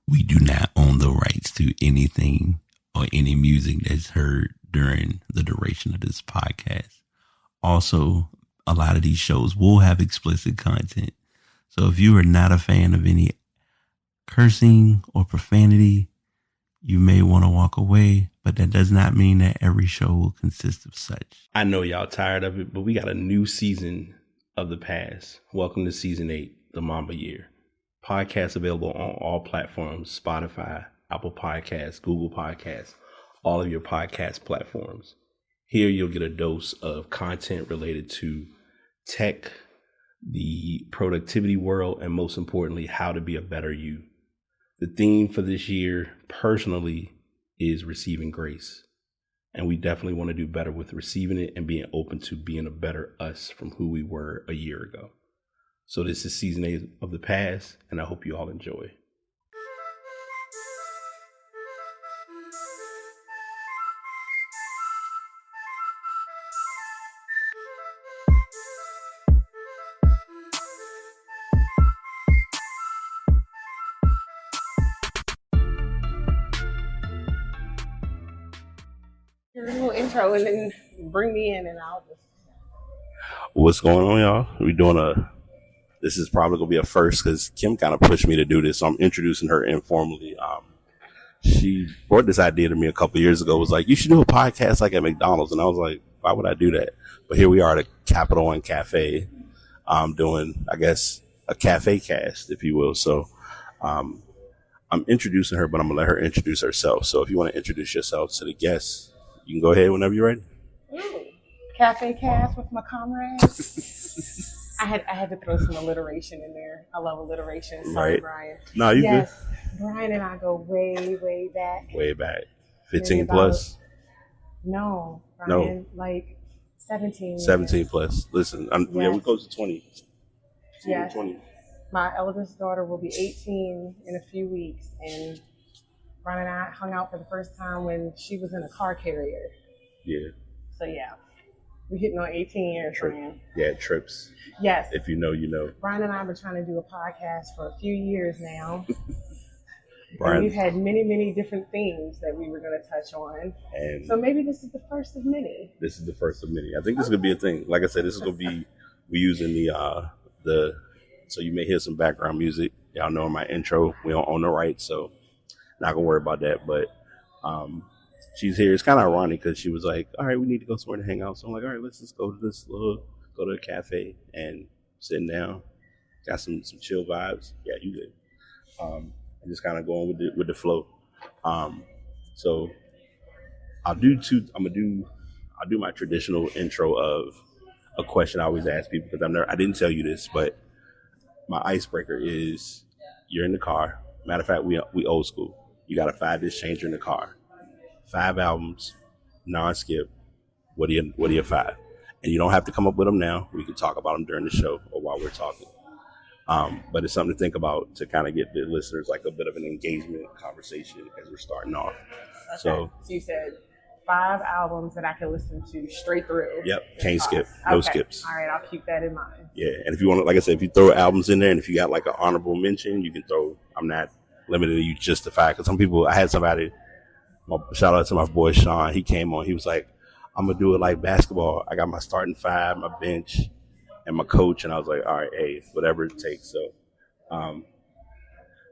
We do not own the rights to anything or any music that's heard during the duration of this podcast. Also, a lot of these shows will have explicit content. So if you are not a fan of any cursing or profanity, you may want to walk away, but that does not mean that every show will consist of such. I know y'all tired of it, but we got a new season of The Pass. Welcome to season 8, the Mamba Year. Podcast available on all platforms: Spotify, Apple Podcasts, Google Podcasts, all of your podcast platforms. Here you'll get a dose of content related to tech, the productivity world, and most importantly, how to be a better you. The theme for this year, personally, is receiving grace. And we definitely want to do better with receiving it and being open to being a better us from who we were a year ago. So this is season 8 of The Pass, and I hope you all enjoy. Your little intro and then bring me in and I'll just... What's going on, y'all? We're doing this is probably going to be a first because Kim kind of pushed me to do this. So I'm introducing her informally. She brought this idea to me a couple years ago. Was like, you should do a podcast like at McDonald's. And I was like, why would I do that? But here we are at a Capital One Cafe, doing, I guess, a cafe cast, if you will. So, I'm introducing her, but I'm going to let her introduce herself. So if you want to introduce yourself to the guests, you can go ahead whenever you're ready. Ooh, cafe cast with my comrades. I had to throw some alliteration in there. I love alliteration. Sorry, right. Bryan. No, you good. Bryan and I go way back. Way back. 15 plus? No, Bryan, like 17. 17 plus. Listen, yeah, we close to 20. Yes. 20. My eldest daughter will be 18 in a few weeks, and Bryan and I hung out for the first time when she was in a car carrier. Yeah. So yeah, we're hitting on 18 years, Bryan. Yeah, trips. Yes. If you know, you know. Bryan and I have been trying to do a podcast for a few years now. Bryan, and we've had many different themes that we were going to touch on. And so maybe this is the first of many. This is the first of many. I think this is going to be a thing. Like I said, this is going to be, we using the, so you may hear some background music. Y'all know in my intro, we don't own the rights, so not going to worry about that. But she's here. It's kind of ironic because she was like, all right, we need to go somewhere to hang out. So I'm like, all right, let's just go to a cafe and sitting down. Got some chill vibes. Yeah, you good. And just kind of going with the flow. So I'll do my traditional intro of a question I always ask people because I didn't tell you this, but my icebreaker is you're in the car. Matter of fact, we old school. You got a 5-disc changer in the car. 5 albums, non-skip. What are your 5? And you don't have to come up with them now. We can talk about them during the show or while we're talking. But it's something to think about to kind of get the listeners like a bit of an engagement conversation as we're starting off. Okay. So you said 5 albums that I can listen to straight through. Yep. Can't skip. No skips. All right. I'll keep that in mind. Yeah. And if you want to, like I said, if you throw albums in there and if you got like an honorable mention, you can throw, I'm not limited to you just the 5. Because some people, I had somebody, shout out to my boy Sean. He came on. He was like, I'm going to do it like basketball. I got my starting 5, my bench, and my coach. And I was like, all right, hey, whatever it takes.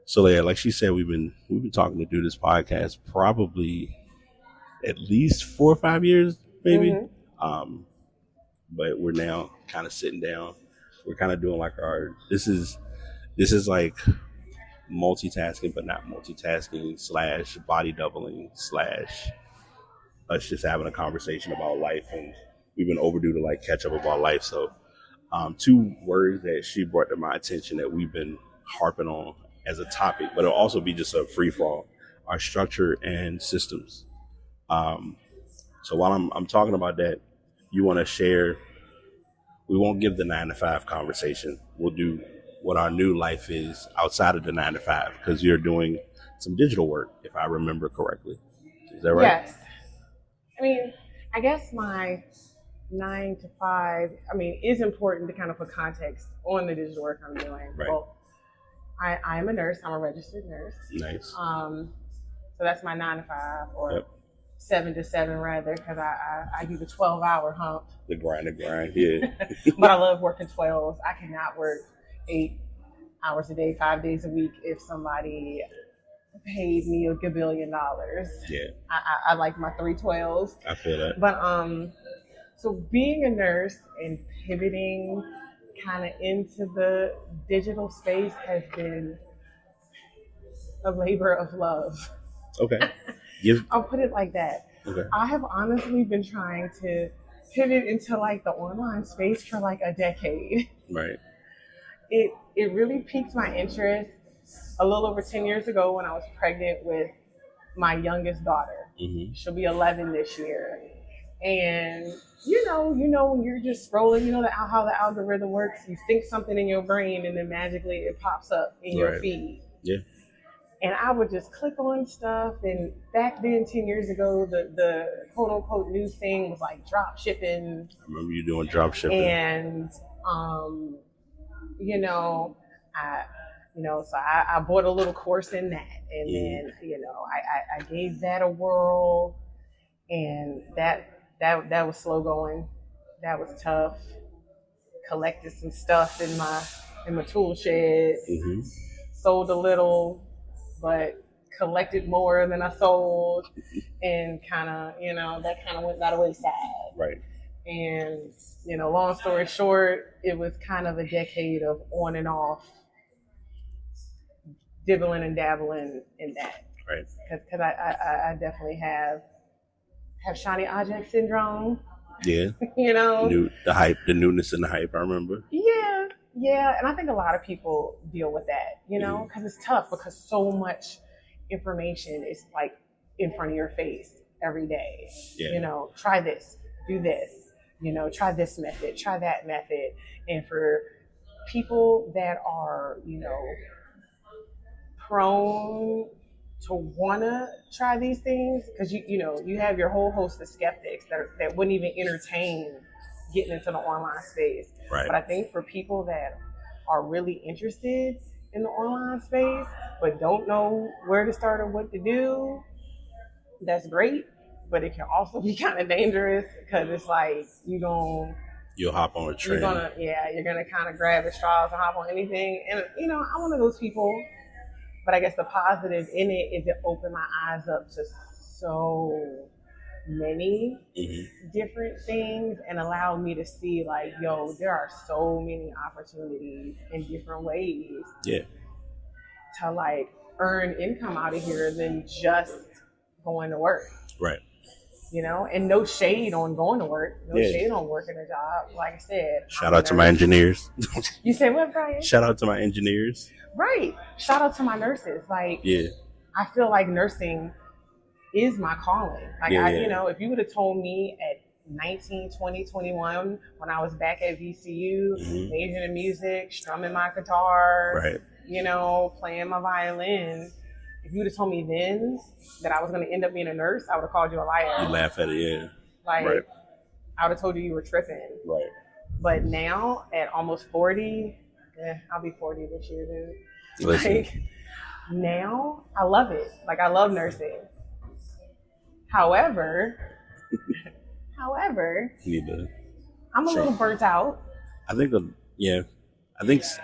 So yeah, like she said, we've been talking to do this podcast probably at least 4 or 5 years, maybe. Mm-hmm. But we're now kind of sitting down. We're kind of doing like this is like multitasking, but not multitasking / body doubling / us just having a conversation about life. And we've been overdue to like catch up about life. So 2 words that she brought to my attention that we've been harping on as a topic, but it'll also be just a free fall, are structure and systems. So while I'm talking about that, you want to share, we won't give the 9 to 5 conversation. We'll do what our new life is outside of the 9 to 5, because you're doing some digital work, if I remember correctly. Is that right? Yes. I mean, I guess my 9 to 5, is important to kind of put context on the digital work I'm doing. Right. Well, I'm a nurse. I'm a registered nurse. Nice. So that's my 9 to 5 or Yep. 7 to 7 rather, because I do the 12-hour hump. The grind, yeah. But I love working 12s. I cannot work 8 hours a day, 5 days a week if somebody paid me $1 billion. Yeah. I like my 312s. I feel that. But so being a nurse and pivoting kind of into the digital space has been a labor of love. Okay. I'll put it like that. Okay. I have honestly been trying to pivot into like the online space for like a decade. Right. It really piqued my interest a little over 10 years ago when I was pregnant with my youngest daughter. Mm-hmm. She'll be 11 this year. And you know when you're just scrolling, you know how the algorithm works. You think something in your brain and then magically it pops up in your feed. Yeah. And I would just click on stuff. And back then, 10 years ago, the quote unquote new thing was like drop shipping. I remember you doing drop shipping. And, so I bought a little course in that. And then, I gave that a whirl. And that was slow going. That was tough. Collected some stuff in my tool shed. Mm-hmm. Sold a little, but collected more than I sold, and kind of, that kind of went by the wayside. Right. And, long story short, it was kind of a decade of on and off, dibbling and dabbling in that. Right. Because I definitely have shiny object syndrome. Yeah. The hype, the newness and the hype, I remember. Yeah, and I think a lot of people deal with that, because it's tough because so much information is like in front of your face every day. Yeah. Try this, do this, try this method, try that method. And for people that are, prone to want to try these things, because you have your whole host of skeptics that wouldn't even entertain getting into the online space. Right. But I think for people that are really interested in the online space but don't know where to start or what to do, that's great. But it can also be kind of dangerous because it's like you'll hop on a train. You're gonna kind of grab at straws and hop on anything. And I'm one of those people. But I guess the positive in it is it opened my eyes up to so many different things and allowed me to see like, there are so many opportunities in different ways to like earn income out of here than just going to work. Right. And no shade on going to work, shade on working a job. Like I said, shout out to my engineers. You say what, Bryan? Shout out to my engineers. Right. Shout out to my nurses. Like, I feel like nursing is my calling. Like, if you would have told me at 19, 20, 21, when I was back at VCU, majoring in music, strumming my guitar, playing my violin, if you would have told me then that I was going to end up being a nurse, I would have called you a liar. You laugh at it, yeah. Like, I would have told you were tripping. Right. But now, at almost 40, I'll be 40 this year, dude. Listen. Like, now, I love it. Like, I love nursing. However, I'm a little burnt out. I think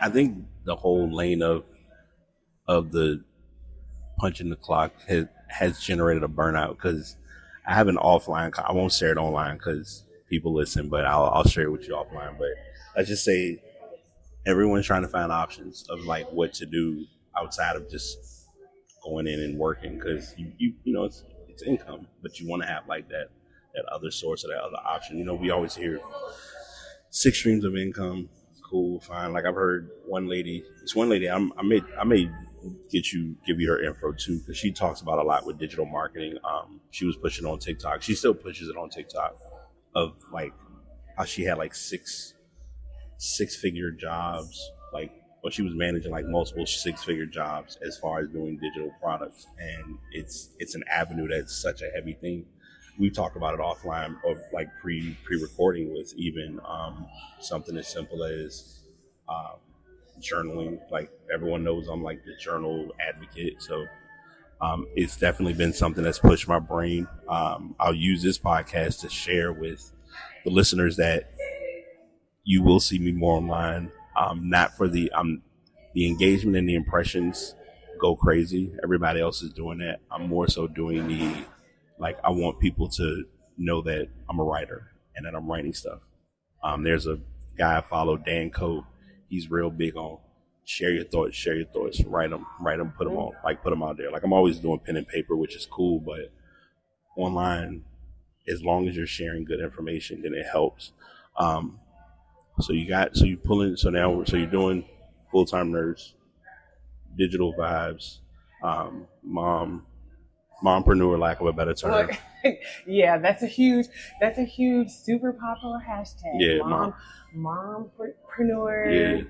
I think the whole lane of the punching the clock has generated a burnout, because I have an offline. I won't share it online because people listen, but I'll share it with you offline. But let's just say everyone's trying to find options of like what to do outside of just going in and working, because it's income, but you want to have like that other source or that other option. We always hear 6 streams of income. Cool, fine. Like I've heard one lady. I may give you her info too, because she talks about a lot with digital marketing. She was pushing on TikTok. She still pushes it on TikTok, of like how she had like 6-figure jobs, or she was managing like multiple 6-figure jobs as far as doing digital products. And it's an avenue that's such a heavy thing. We talked about it offline, or like pre-recording, with even something as simple as journaling. Like everyone knows, I'm like the journal advocate. So it's definitely been something that's pushed my brain. I'll use this podcast to share with the listeners that you will see me more online. Not for the engagement and the impressions go crazy. Everybody else is doing that. I'm more so doing I want people to know that I'm a writer and that I'm writing stuff. There's a guy I follow, Dan Coe. He's real big on share your thoughts, write them, put them on, put them out there. Like I'm always doing pen and paper, which is cool, but online, as long as you're sharing good information, then it helps. So you're doing full-time nurse, digital vibes, mompreneur, lack of a better term. Yeah, that's a huge, super popular hashtag. Yeah, mompreneur. Yeah.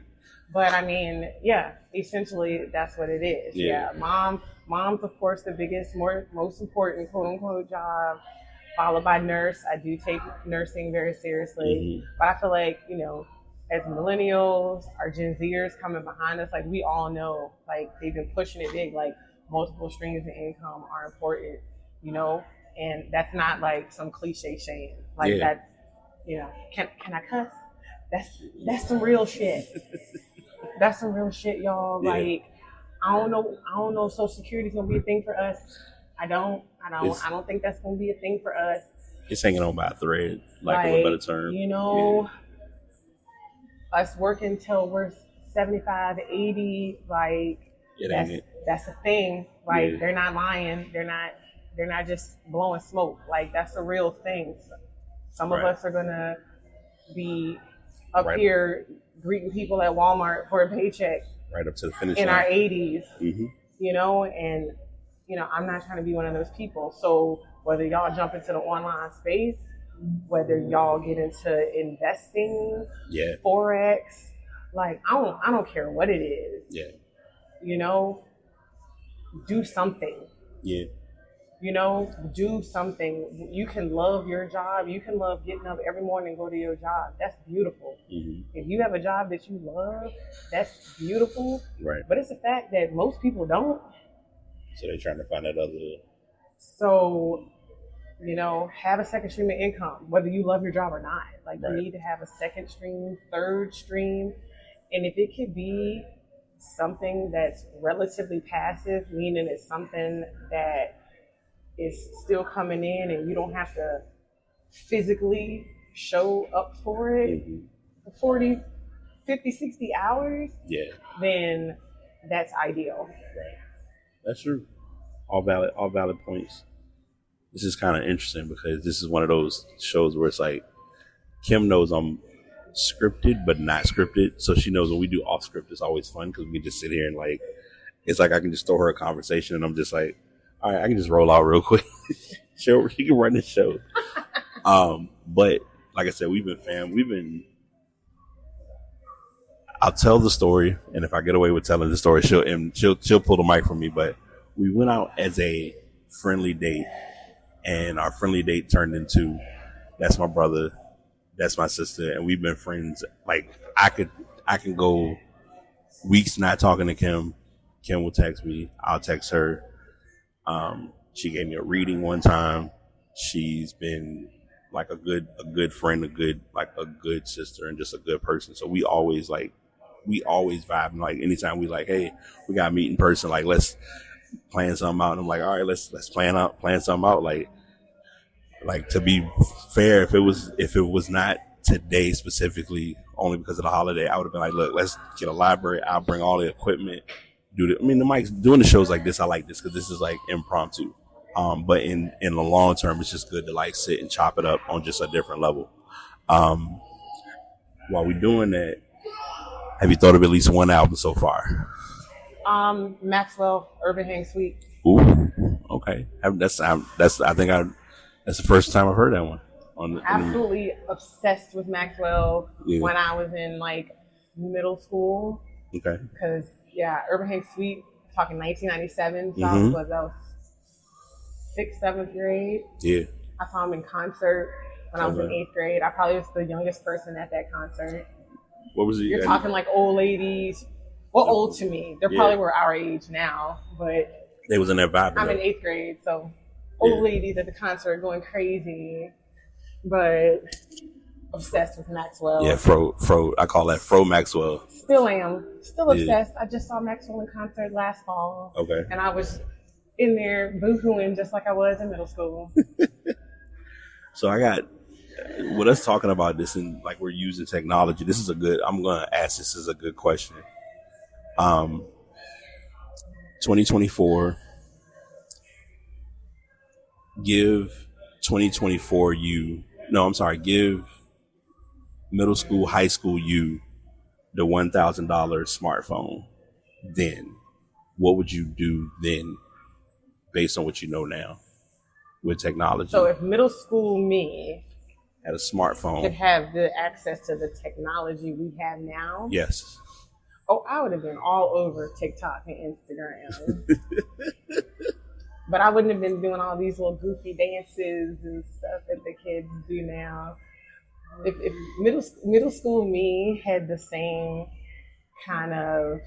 But I mean, yeah, essentially that's what it is. Yeah. Mom's of course the biggest, most important quote unquote job, followed by nurse. I do take nursing very seriously, but I feel like, as millennials, our Gen Zers coming behind us, like we all know, like they've been pushing it big, like multiple streams of income are important, and that's not like some cliche saying. Like that's, can I cuss? That's some real shit. That's some real shit, y'all. Yeah. Like I don't know if Social Security is gonna be a thing for us. I don't think that's gonna be a thing for us. It's hanging on by a thread, like a better term. Us working till we're 75, 80, like that's a thing. Like they're not lying. They're not just blowing smoke. Like that's a real thing. Some of us are gonna be up here greeting people at Walmart for a paycheck right up to the finish in line. Our 80s, and I'm not trying to be one of those people. So whether y'all jump into the online space, whether y'all get into investing, Forex, like I don't care what it is. Do something. Do something. You can love your job. You can love getting up every morning and go to your job. That's beautiful. If you have a job that you love, that's beautiful. Right. But it's a fact that most people don't. So they're trying to find that other. So, have a second stream of income, whether you love your job or not. Like you need to have a second stream, third stream. And if it could be something that's relatively passive, meaning it's something that is still coming in and you don't have to physically show up for it for 40, 50, 60 hours, then that's ideal. Right. That's true. All valid points. This is kind of interesting because this is one of those shows where it's like Kim knows I'm scripted but not scripted, so she knows when we do off script it's always fun because we can just sit here and like it's like I can just throw her a conversation and I'm just like, all right, I can just roll out real quick. She can run the show. But like I said, we've been I'll tell the story, and if I get away with telling the story, she'll pull the mic from me. But we went out as a friendly date, and our friendly date turned into that's my brother, that's my sister, and we've been friends. Like I can go weeks not talking to Kim. Kim will text me, I'll text her. She gave me a reading one time. She's been like a good friend, a good sister, and just a good person. So we always vibe. And like anytime we like, hey, we got to meet in person. Like let's plan something out. And I'm like, all right, let's plan something out. Like to be fair, if it was not today specifically, only because of the holiday, I would have been like, look, let's get a library. I'll bring all the equipment. The mics doing the shows like this. I like this because this is like impromptu. But in the long term, it's just good to like sit and chop it up on just a different level. While we're doing that, have you thought of at least one album so far? Maxwell-Urban Hang Suite. Ooh, okay. That's the first time I've heard that one. Absolutely obsessed with Maxwell when I was in like middle school. Okay. Because Urban Hang Suite, talking 1997, so I was 6th, 7th grade. Yeah. I saw him in concert when I was in 8th grade. I probably was the youngest person at that concert. What was he? You're talking like old ladies Well, old to me. They probably were our age now, but they was in that vibe. I'm in 8th grade, so old ladies at the concert going crazy, but obsessed with Maxwell. Yeah, Fro. I call that Fro Maxwell. Still am. Still obsessed. I just saw Maxwell in concert last fall. Okay. And I was in there boo-hooing just like I was in middle school. So I got, with us talking about this and like we're using technology, this is a good, I'm going to ask this as a good question. 2024, give 2024 you, no, I'm sorry, give middle school, high school you the $1,000 smartphone. Then what would you do then based on what you know now with technology? So if middle school me had a smartphone, could have the access to the technology we have now. Yes. Oh, I would have been all over TikTok and Instagram. But I wouldn't have been doing all these little goofy dances and stuff that the kids do now. If middle school me had the same kind of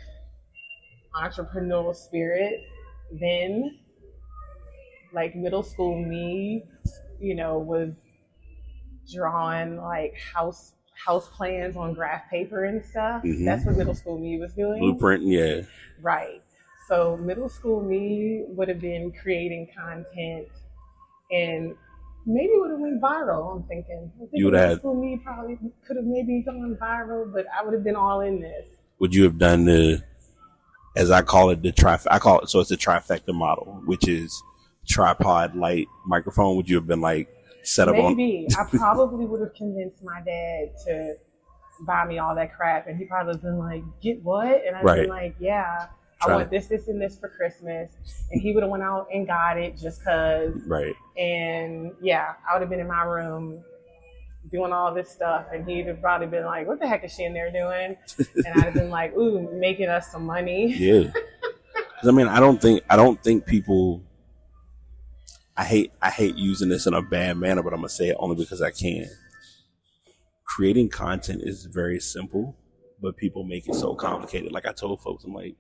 entrepreneurial spirit, then like middle school me, was drawing like house plans on graph paper and stuff. Mm-hmm. That's what middle school me was doing. Blueprint, yeah. Right. So middle school me would have been creating content and maybe would have went viral. I'm thinking you would have. Middle school me probably could have maybe gone viral, but I would have been all in this. Would you have done the, as I call it, it's the trifecta model, which is tripod, light, microphone? Would you have been like set up maybe. I probably would have convinced my dad to buy me all that crap, and he probably would have been like, get what? And I'd been like, yeah, I want this, and this for Christmas. And he would have went out and got it just cause. Right. And yeah, I would have been in my room doing all this stuff, and he'd have probably been like, what the heck is she in there doing? And I'd have been like, ooh, making us some money. Yeah. Cause I mean, I don't think people, I hate using this in a bad manner, but I'm going to say it only because I can. Creating content is very simple, but people make it so complicated. Like I told folks, I'm like,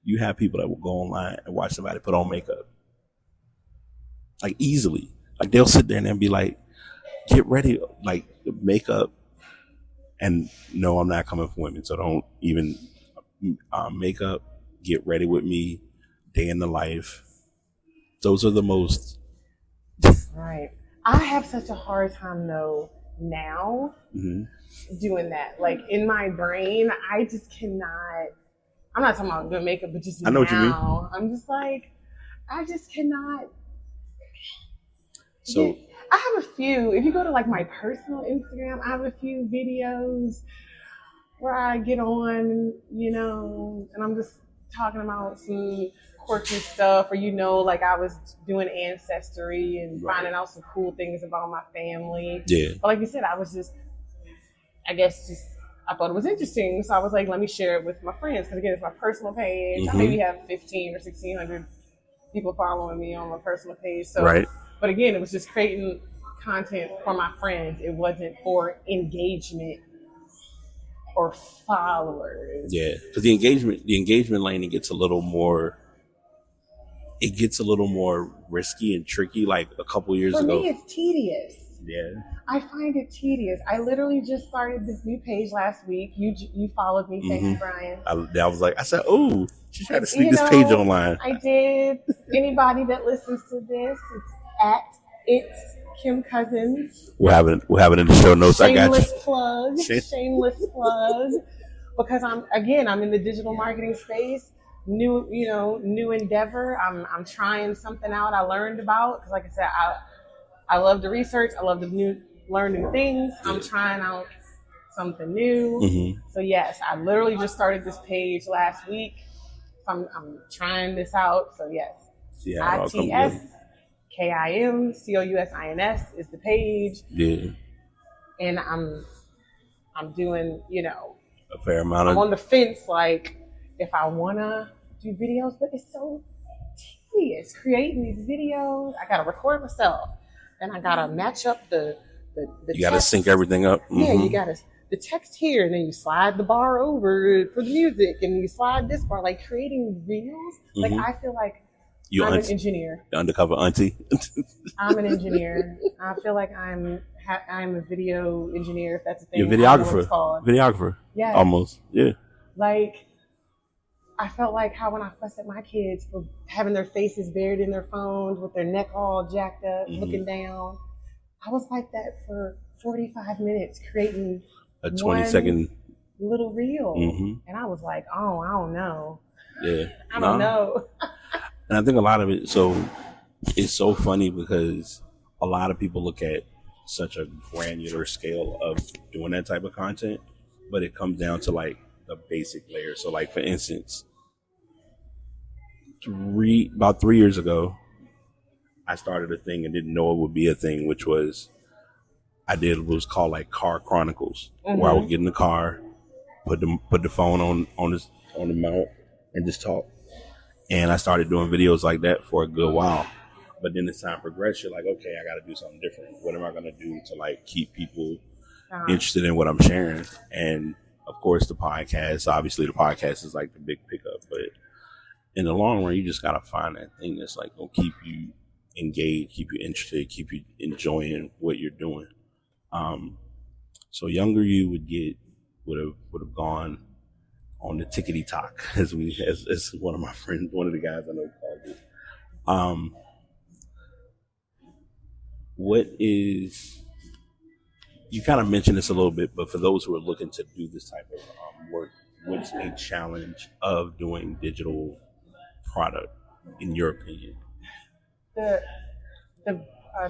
you have people that will go online and watch somebody put on makeup. Like easily. Like they'll sit there and they'll be like, get ready, like makeup. And no, I'm not coming for women. So don't even makeup, get ready with me, day in the life. Those are the most. Right. I have such a hard time though now doing that. Like in my brain, I just cannot. I'm not talking about doing makeup, but just I know now, what you mean. I'm just like, I just cannot. So I have a few. If you go to like my personal Instagram, I have a few videos where I get on, and I'm just talking about some quirky stuff, or like I was doing ancestry and finding out some cool things about my family. Yeah. But like you said, I was just, I thought it was interesting, so I was like, let me share it with my friends, because again, it's my personal page. Mm-hmm. I maybe have 15 or 1,600 people following me on my personal page. So, right. But again, it was just creating content for my friends. It wasn't for engagement or followers. Yeah, because the engagement lane, it gets a little more risky and tricky. Like a couple years ago, for me, it's tedious. Yeah, I find it tedious. I literally just started this new page last week. You followed me, thank you, Bryan. I said, oh, she tried to sneak this page online. I did. Anybody that listens to this, it's Kim Cousins. We'll have it in the show notes. Shameless plug. Shameless plug. Because I'm in the digital marketing space. New endeavor. I'm trying something out I learned about, because like I said, I love to research. I love to learn new things. I'm trying out something new. Mm-hmm. So yes, I literally just started this page last week. I'm trying this out. So yes, ITSKIMCOUSINS is the page. Yeah, and I'm doing a fair amount. I'm on the fence, like if I wanna do videos, but it's so tedious creating these videos. I gotta record myself. Then I gotta match up the you gotta sync everything up. Mm-hmm. Yeah, you gotta. the text here, and then you slide the bar over for the music, and you slide this bar. Like creating reels. Like I feel like I'm an engineer. The undercover auntie. I'm an engineer. I feel like I'm a video engineer, if that's a thing. You're a videographer. Videographer. Yeah. Almost. Yeah. Like, I felt like how when I fussed at my kids for having their faces buried in their phones with their neck all jacked up, looking down. I was like that for 45 minutes creating a 20-second little reel. And I was like, oh, I don't know. Yeah. I don't know. And I think a lot of it, so it's so funny because a lot of people look at such a granular scale of doing that type of content, but it comes down to like the basic layer. So like, for instance, about 3 years ago, I started a thing and didn't know it would be a thing, which was I did what was called like car chronicles, where I would get in the car, put the phone on the mount and just talk. And I started doing videos like that for a good while. But then as time progressed, you're like, okay, I got to do something different. What am I going to do to like keep people interested in what I'm sharing? And of course, obviously the podcast is like the big pickup. But in the long run, you just got to find that thing that's like going to keep you engaged, keep you interested, keep you enjoying what you're doing. So younger you would have gone on the tickety talk, as one of my friends, one of the guys I know called it. What is, you kind of mentioned this a little bit, but for those who are looking to do this type of work, what's a challenge of doing digital product, in your opinion? The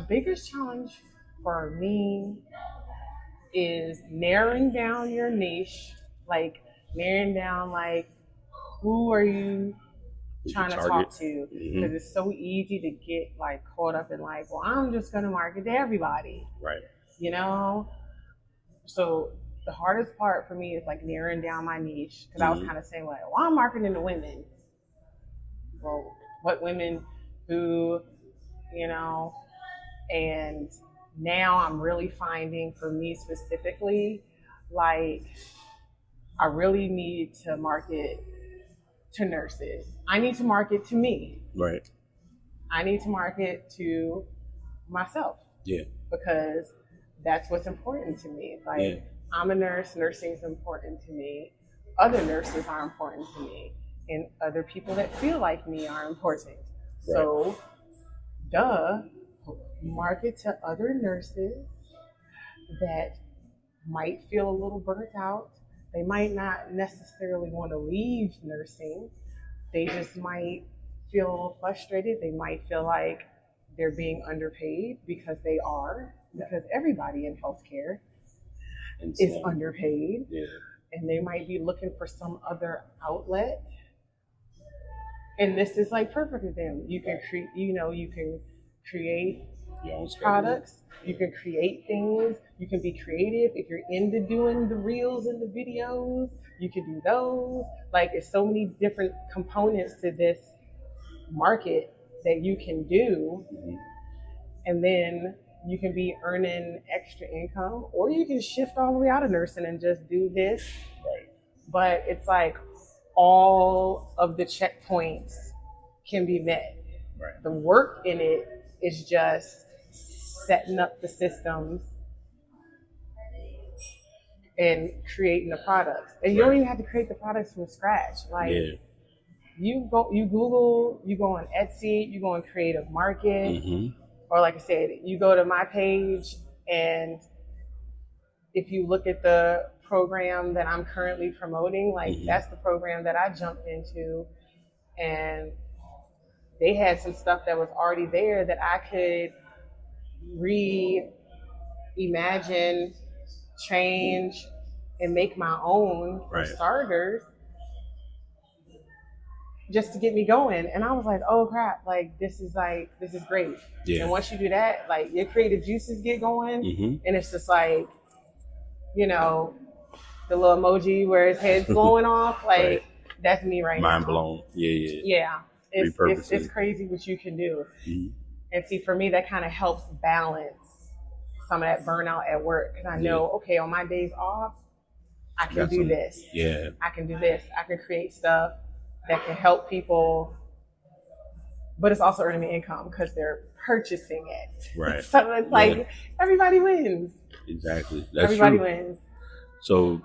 biggest challenge for me is narrowing down your niche, like narrowing down like who are you trying to talk to, because it's so easy to get like caught up in like, well, I'm just going to market to everybody, right? You know, so the hardest part for me is like narrowing down my niche, because I was kind of saying like, well, I'm marketing to women. Well, what women who, you know, and now I'm really finding for me specifically, like I really need to market to nurses. I need to market to me. Right. I need to market to myself. Yeah. Because that's what's important to me. Like I'm a nurse, nursing is important to me. Other nurses are important to me. And other people that feel like me are important. Right. So, market to other nurses that might feel a little burnt out. They might not necessarily want to leave nursing. They just might feel a little frustrated. They might feel like they're being underpaid, because they are, because everybody in healthcare is underpaid. Yeah. And they might be looking for some other outlet. And this is like perfect for them. You can create, you can create products, you can create things, you can be creative. If you're into doing the reels and the videos, you can do those. Like, it's so many different components to this market that you can do. And then you can be earning extra income, or you can shift all the way out of nursing and just do this. Right. But it's like all of the checkpoints can be met. Right. The work in it is just setting up the systems and creating the products. And you don't even have to create the products from scratch. Like you Google, you go on Etsy, you go on Creative Market, or like I said, you go to my page, and if you look at the program that I'm currently promoting, like that's the program that I jumped into, and they had some stuff that was already there that I could reimagine, change, and make my own for starters, just to get me going. And I was like, oh crap, like this is great. Yeah. And once you do that, like your creative juices get going, and it's just like, the little emoji where his head's blowing off, like that's me right now. Mind blown. Yeah. It's crazy what you can do. And see, for me, that kind of helps balance some of that burnout at work. Because I know, okay, on my days off, I can do this. Yeah. I can do this. I can create stuff that can help people, but it's also earning me income because they're purchasing it. Right. So it's like everybody wins. Exactly. That's everybody true. wins. So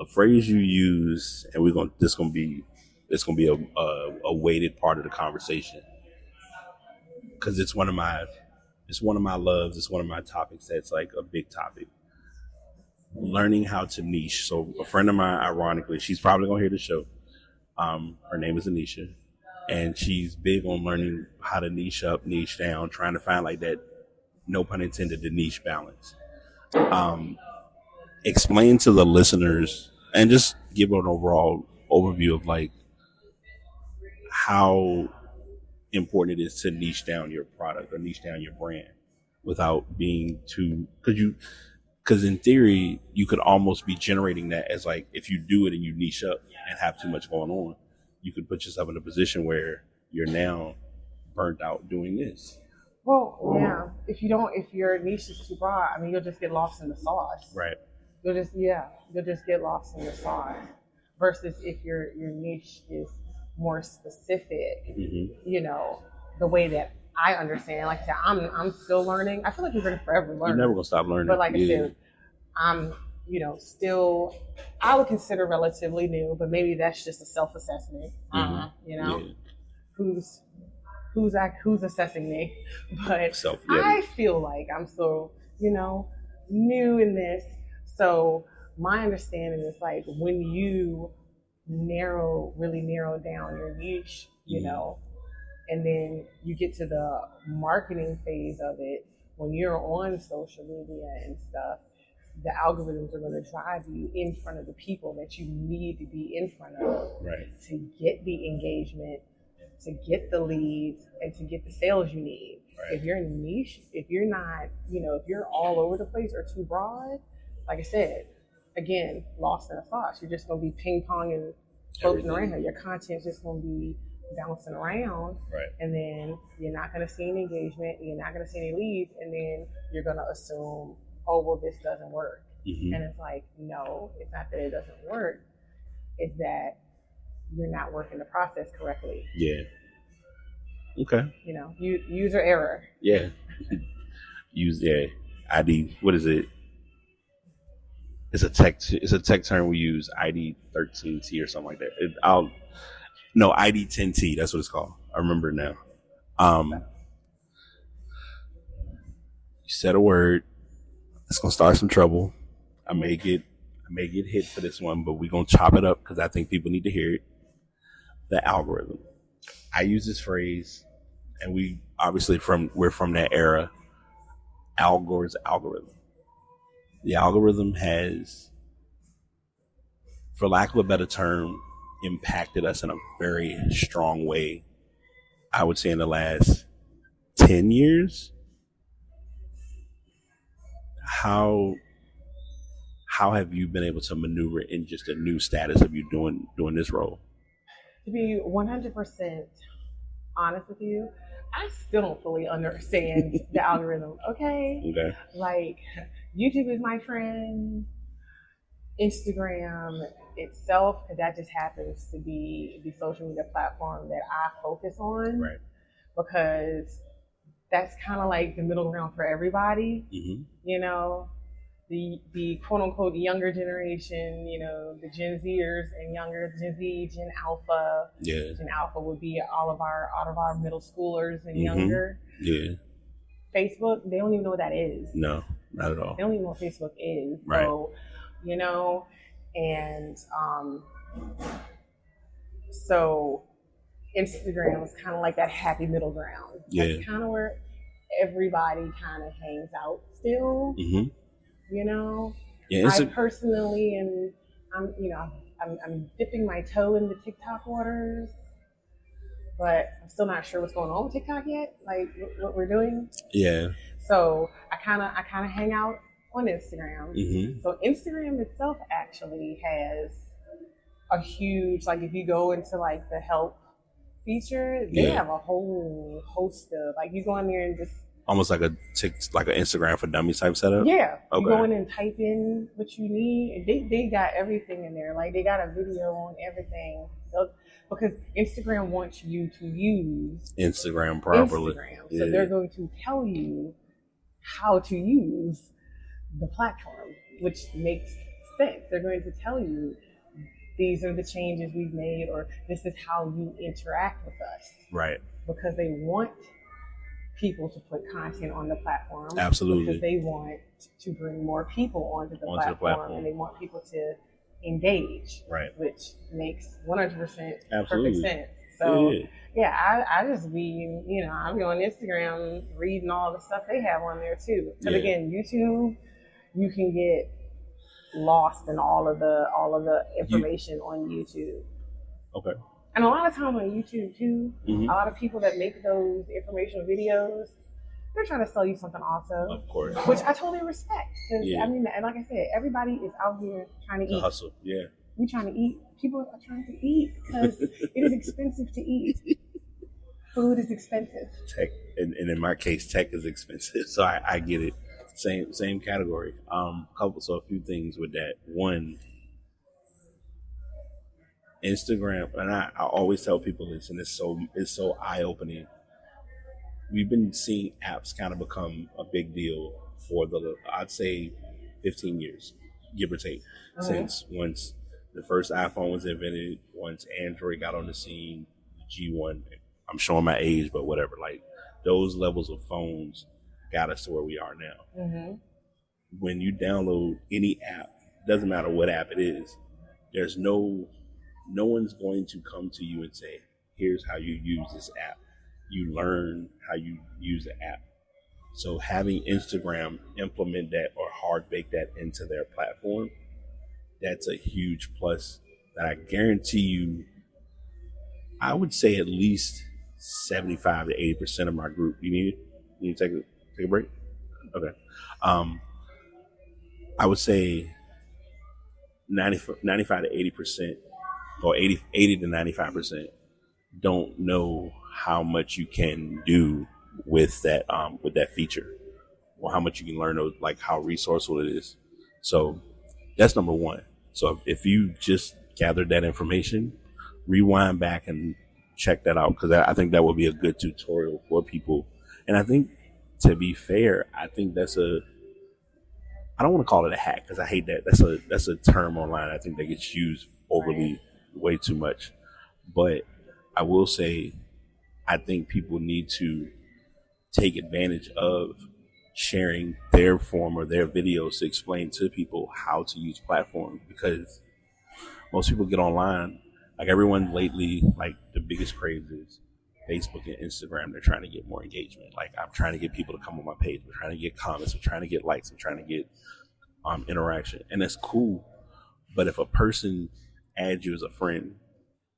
a phrase you use, and it's gonna be a weighted part of the conversation because it's one of my loves. It's one of my topics that's like a big topic. Learning how to niche. So a friend of mine, ironically, she's probably gonna hear the show. Her name is Anisha, and she's big on learning how to niche up, niche down, trying to find like that, no pun intended, the niche balance. Explain to the listeners and just give an overall overview of like how important it is to niche down your product or niche down your brand without being too, because in theory you could almost be generating that as like, if you do it and you niche up and have too much going on, you could put yourself in a position where you're now burnt out doing this. Well, yeah. If your niche is too broad, I mean, you'll just get lost in the sauce. Right. You'll just get lost in the sauce. Versus if your niche is more specific, you know, the way that I understand. Like I said, I'm still learning. I feel like you're gonna forever learn. You're never gonna stop learning. But like I said, I'm, you know, still, I would consider relatively new, but maybe that's just a self-assessment. You know, who's assessing me? But I feel like I'm still, you know, new in this. So my understanding is like when you really narrow down your niche, you know, and then you get to the marketing phase of it, when you're on social media and stuff, the algorithms are going to drive you in front of the people that you need to be in front of, right, to get the engagement, to get the leads, and to get the sales you need. Right. If you're niche, if you're not, you know, if you're all over the place or too broad, like I said, again, lost in a sauce. You're just going to be ping-ponging, floating around here. Your content's just going to be bouncing around, right, and then you're not going to see any engagement, you're not going to see any leads, and then you're going to assume, oh, well, this doesn't work. And it's like, no, it's not that it doesn't work. It's that you're not working the process correctly. Yeah. Okay. You know, user error. Yeah. ID. What is it? It's a tech term we use. ID 13T or something like that. ID 10T. That's what it's called. I remember it now. You said a word. It's gonna start some trouble. I may get hit for this one, but we're gonna chop it up because I think people need to hear it. The algorithm. I use this phrase, and we're from that era. Al Gore's algorithm. The algorithm has, for lack of a better term, impacted us in a very strong way. I would say in the last 10 years. How have you been able to maneuver in just a new status of you doing this role? To be 100% honest with you, I still don't fully understand the algorithm. Okay. Like, YouTube is my friend. Instagram itself, that just happens to be the social media platform that I focus on. Right. Because that's kind of like the middle ground for everybody. You know, the quote unquote younger generation, you know, the Gen Zers and younger, Gen Z, Gen Alpha. Yeah. Gen Alpha would be all of our middle schoolers and younger. Yeah. Facebook, they don't even know what that is. No, not at all. They don't even know what Facebook is. Right. So, you know, and so Instagram is kind of like that happy middle ground. Yeah. That's kind of where everybody kind of hangs out still. You know, yeah, I personally I'm dipping my toe in the TikTok waters, but I'm still not sure what's going on with TikTok yet. Like what we're doing. Yeah. So I kind of hang out on Instagram. So Instagram itself actually has a huge, like if you go into like the help feature, they have a whole host of, like you go in there and just Almost like an Instagram for Dummies type setup? Yeah. Okay. You go in and type in what you need. They got everything in there. Like, they got a video on everything. Because Instagram wants you to use Instagram properly. So they're going to tell you how to use the platform, which makes sense. They're going to tell you these are the changes we've made, or this is how you interact with us. Right. Because they want people to put content on the platform. Absolutely. Because they want to bring more people onto the platform, and they want people to engage. Right. Which makes 100% Absolutely. Perfect sense. So I just be, I'll be on Instagram reading all the stuff they have on there too. Because again, YouTube, you can get lost in all of the information on YouTube. Okay. And a lot of time on YouTube too, a lot of people that make those informational videos, they're trying to sell you something also. Of course. Which I totally respect. Because I mean, and like I said, everybody is out here trying to eat. Hustle, yeah. We trying to eat. People are trying to eat because it is expensive to eat. Food is expensive. Tech, and in my case, tech is expensive. So I get it. Same category. A few things with that. One, Instagram, and I always tell people this, and it's so eye opening. We've been seeing apps kind of become a big deal for I'd say 15 years, give or take, since once the first iPhone was invented, once Android got on the scene, G1. I'm showing my age, but whatever. Like, those levels of phones got us to where we are now. Mm-hmm. When you download any app, doesn't matter what app it is, there's no one's going to come to you and say, here's how you use this app. You learn how you use the app. So having Instagram implement that or hard bake that into their platform, that's a huge plus that I guarantee you, I would say at least 75 to 80% of my group. You need to take a break? Okay. I would say 95 to 80%, or 80 to 95% don't know how much you can do with that feature, or how much you can learn, like how resourceful it is. So that's number one. So if you just gathered that information, rewind back and check that out, because I think that would be a good tutorial for people. And I think, to be fair, I think I don't want to call it a hack, because I hate that. That's a term online I think that gets used overly way too much. But I will say, I think people need to take advantage of sharing their form or their videos to explain to people how to use platforms, because most people get online, like everyone lately, like the biggest craze is Facebook and Instagram. They're trying to get more engagement. Like, I'm trying to get people to come on my page. We're trying to get comments. We're trying to get likes. We're trying to get interaction. And that's cool. But if a person adds you as a friend,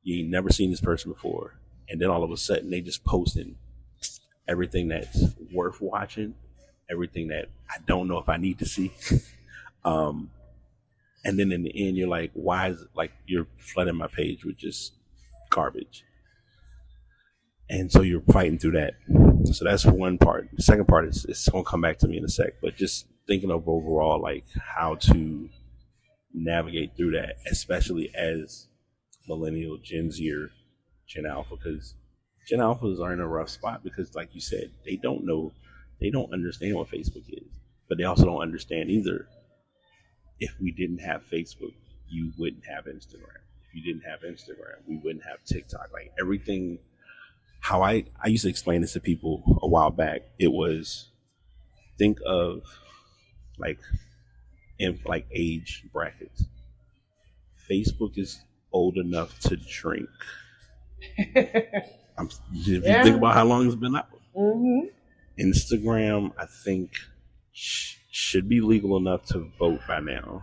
you ain't never seen this person before, and then all of a sudden they just posting everything that's worth watching, everything that I don't know if I need to see. And then in the end, you're like, why is it like you're flooding my page with just garbage? And so you're fighting through that. So that's one part. The second part is, it's going to come back to me in a sec, but just thinking of overall, like, how to navigate through that, especially as millennial, Gen Z, or Gen Alpha, because Gen Alphas are in a rough spot because, like you said, they don't understand what Facebook is, but they also don't understand either. If we didn't have Facebook, you wouldn't have Instagram. If you didn't have Instagram, we wouldn't have TikTok. Like, everything, how I used to explain this to people a while back, it was, think of like age brackets. Facebook is old enough to drink. If you think about how long it's been out. Mm-hmm. Instagram, I think, should be legal enough to vote by now.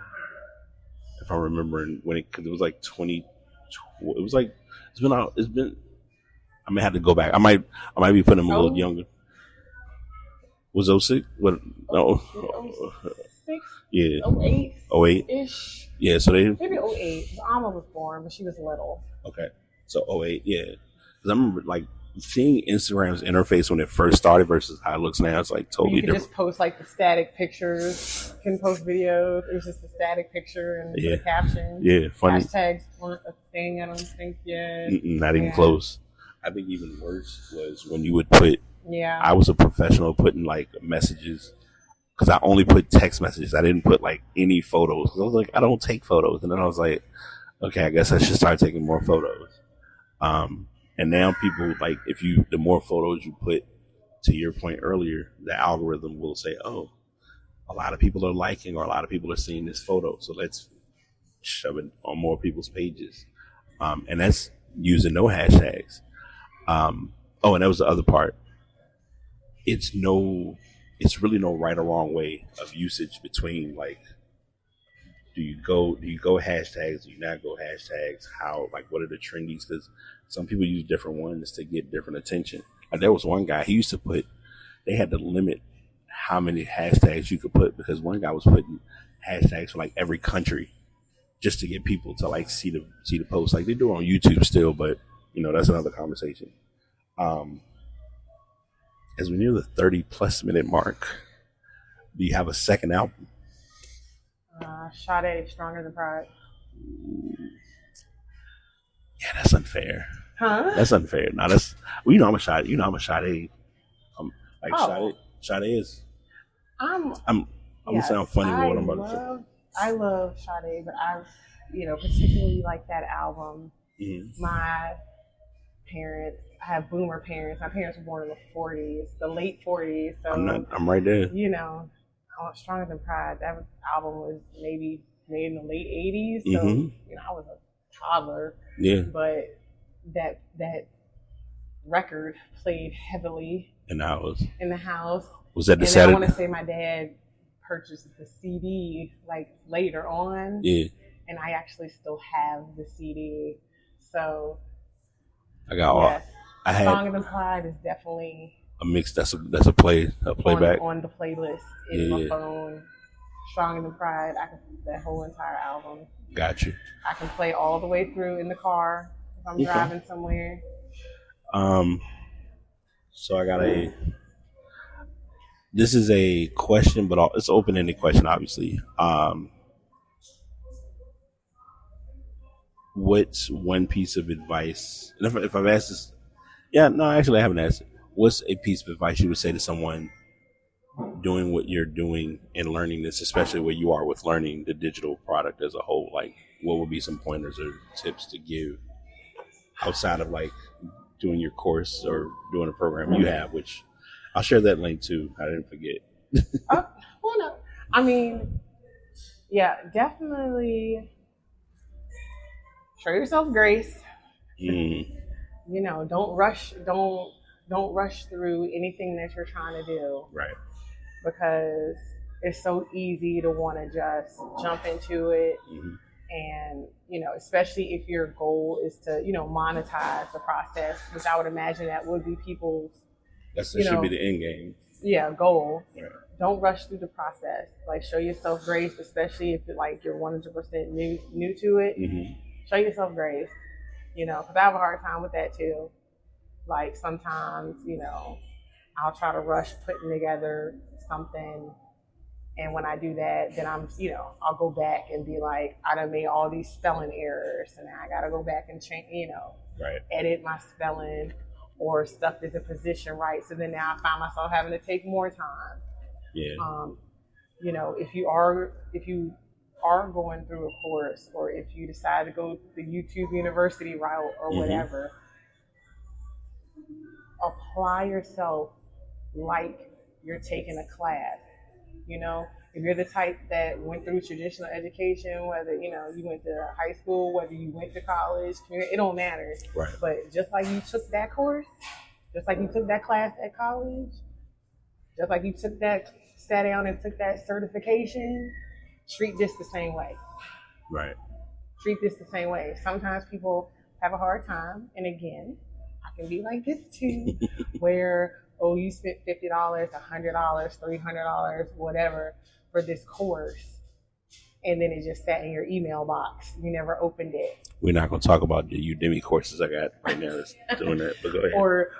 If I'm remembering because it was like 20. It was like it's been out. It's been. I may have to go back. I might be putting them a little younger. Was 06? What? No. 06? Yeah. 08? 08? Ish. Yeah. So they maybe 08. Alma was born, but she was little. Okay. So 08. Yeah. Because I remember, like, seeing Instagram's interface when it first started versus how it looks now, it's like totally you can different. just post like the static pictures, you can post videos. It was just a static picture and the caption. Yeah, funny. Hashtags weren't a thing, I don't think yet. Not even close. I think even worse was when you would put, I was a professional putting like messages, because I only put text messages. I didn't put like any photos. I was like, I don't take photos. And then I was like, okay, I guess I should start taking more photos. And now people, like, the more photos you put, to your point earlier, the algorithm will say, oh, a lot of people are liking, or a lot of people are seeing this photo, so let's shove it on more people's pages. And that's using no hashtags. And that was the other part. It's really no right or wrong way of usage between, like, do you go hashtags? Do you not go hashtags? How, like, what are the trendies? Because some people use different ones to get different attention. Like, there was one guy, they had to limit how many hashtags you could put, because one guy was putting hashtags for like every country just to get people to like see the post. Like they do on YouTube still, but that's another conversation. As we near the 30+ minute mark, do you have a second album? Sade, Stronger Than Pride. Yeah, that's unfair. Huh? That's unfair. Now I'm a Sade. I'm a Sade. Sade is. I'm gonna sound funny with what I'm about to say. I love Sade, but I, particularly like that album. Mm-hmm. My parents, I have boomer parents. My parents were born in the 40s, the late 40s. So I'm right there. Stronger Than Pride. That album was maybe made in the late 80s. So I was a toddler. Yeah. But that record played heavily in the house. Was that the Saturday? I want to say my dad purchased the CD like later on. Yeah. And I actually still have the CD. So I got all. I had Stronger Than Pride is definitely a mix. That's a playback on the playlist in my phone. Stronger Than Pride. I can that whole entire album. Got you. I can play all the way through in the car if I'm driving somewhere. So I got this is a question, but it's an open-ended question, obviously. What's one piece of advice? And if I've asked this, actually I haven't asked it. What's a piece of advice you would say to someone doing what you're doing and learning this, especially where you are with learning the digital product as a whole? Like, what would be some pointers or tips to give outside of like doing your course or doing a program you have, which I'll share that link too. I didn't forget. No. I mean, definitely show yourself grace. Don't rush. Don't rush through anything that you're trying to do. Right. Because it's so easy to want to just jump into it. Mm-hmm. And, especially if your goal is to, monetize the process, which I would imagine that would be people's, that should be the end game. Yeah, goal. Right. Don't rush through the process. Like, show yourself grace, especially if you're 100% new to it. Mm-hmm. Show yourself grace, because I have a hard time with that too. Like sometimes, I'll try to rush putting together something. And when I do that, then I'm, I'll go back and be like, I done made all these spelling errors, and I got to go back and change, right. Edit my spelling, or stuff isn't positioned right. So then now I find myself having to take more time. Yeah. If you are going through a course, or if you decide to go the YouTube University route or whatever, apply yourself like you're taking a class. If you're the type that went through traditional education, whether, you went to high school, whether you went to college, it don't matter. Right. But just like you took that course, just like you took that class at college, just like you sat down and took that certification, treat this the same way. Right. Treat this the same way. Sometimes people have a hard time, and again, I can be like this too, where you spent $50, $100, $300, whatever for this course, and then it just sat in your email box. You never opened it. We're not going to talk about the Udemy courses I got right now that's doing that, but go ahead.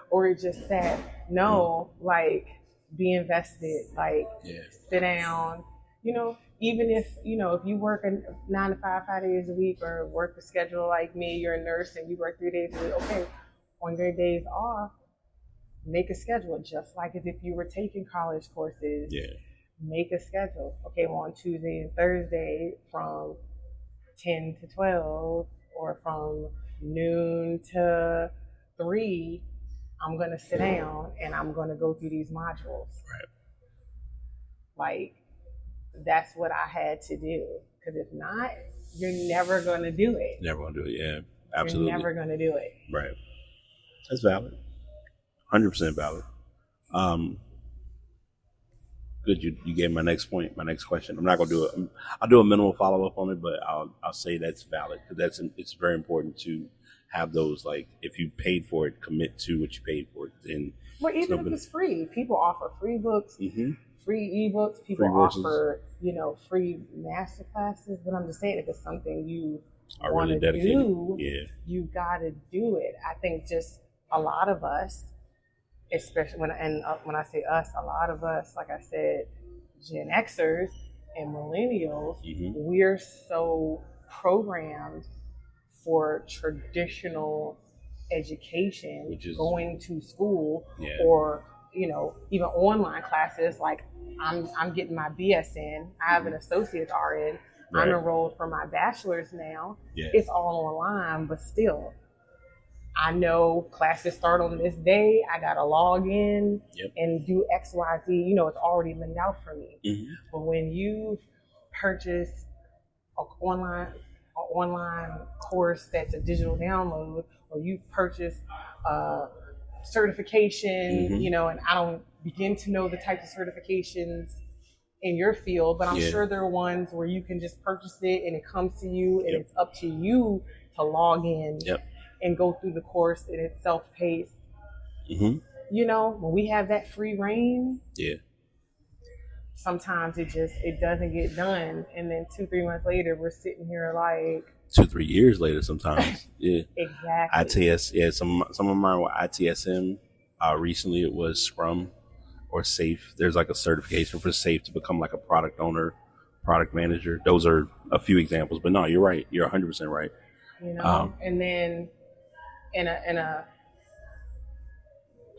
Or it just said, no, like, be invested, like, sit down. You know, even if, you know, if you work a 9 to 5, 5 days a week, or work the schedule like me, you're a nurse and you work 3 days a week, okay, on your days off, make a schedule, just like as if you were taking college courses. Yeah. Make a schedule. Okay, well, on Tuesday and Thursday from 10 to 12, or from noon to 3, I'm going to sit down and I'm going to go through these modules. Right. Like, that's what I had to do. Because if not, you're never going to do it. Never going to do it, yeah. Absolutely. You're never going to do it. Right. That's valid. 100% valid. Good. You gave my next point, my next question. I'm not going to do it. I'll do a minimal follow-up on it, but I'll say that's valid, because it's very important to have those, like, if you paid for it, commit to what you paid for it. Then, well, even if it's free, people offer free books, free ebooks. People offer, you know, free master classes. But I'm just saying, if it's something you want to do, you got to do it. I think just a lot of us, especially when I say us, a lot of us, like I said, Gen Xers and millennials, we're so programmed for traditional education, which is going to school, or, you know, even online classes. Like, I'm getting my BSN. I have an associate's RN. Right. I'm enrolled for my bachelor's now. It's all online, but still, I know classes start on this day. I got to log in and do X, Y, Z. You know, it's already laid out for me. But when you purchase an online course that's a digital download, or you purchase a certification, you know, and I don't begin to know the types of certifications in your field, but I'm sure there are ones where you can just purchase it and it comes to you, and it's up to you to log in and go through the course, and it's self-paced. You know, when we have that free reign, sometimes it doesn't get done, and then 2-3 months later we're sitting here like 2-3 years later sometimes. Exactly. ITS, some of mine were ITSM. Recently it was Scrum or SAFe. There's like a certification for SAFe to become like a product owner, product manager. Those are a few examples, but no, you're right. You're 100% right. You know, and then in a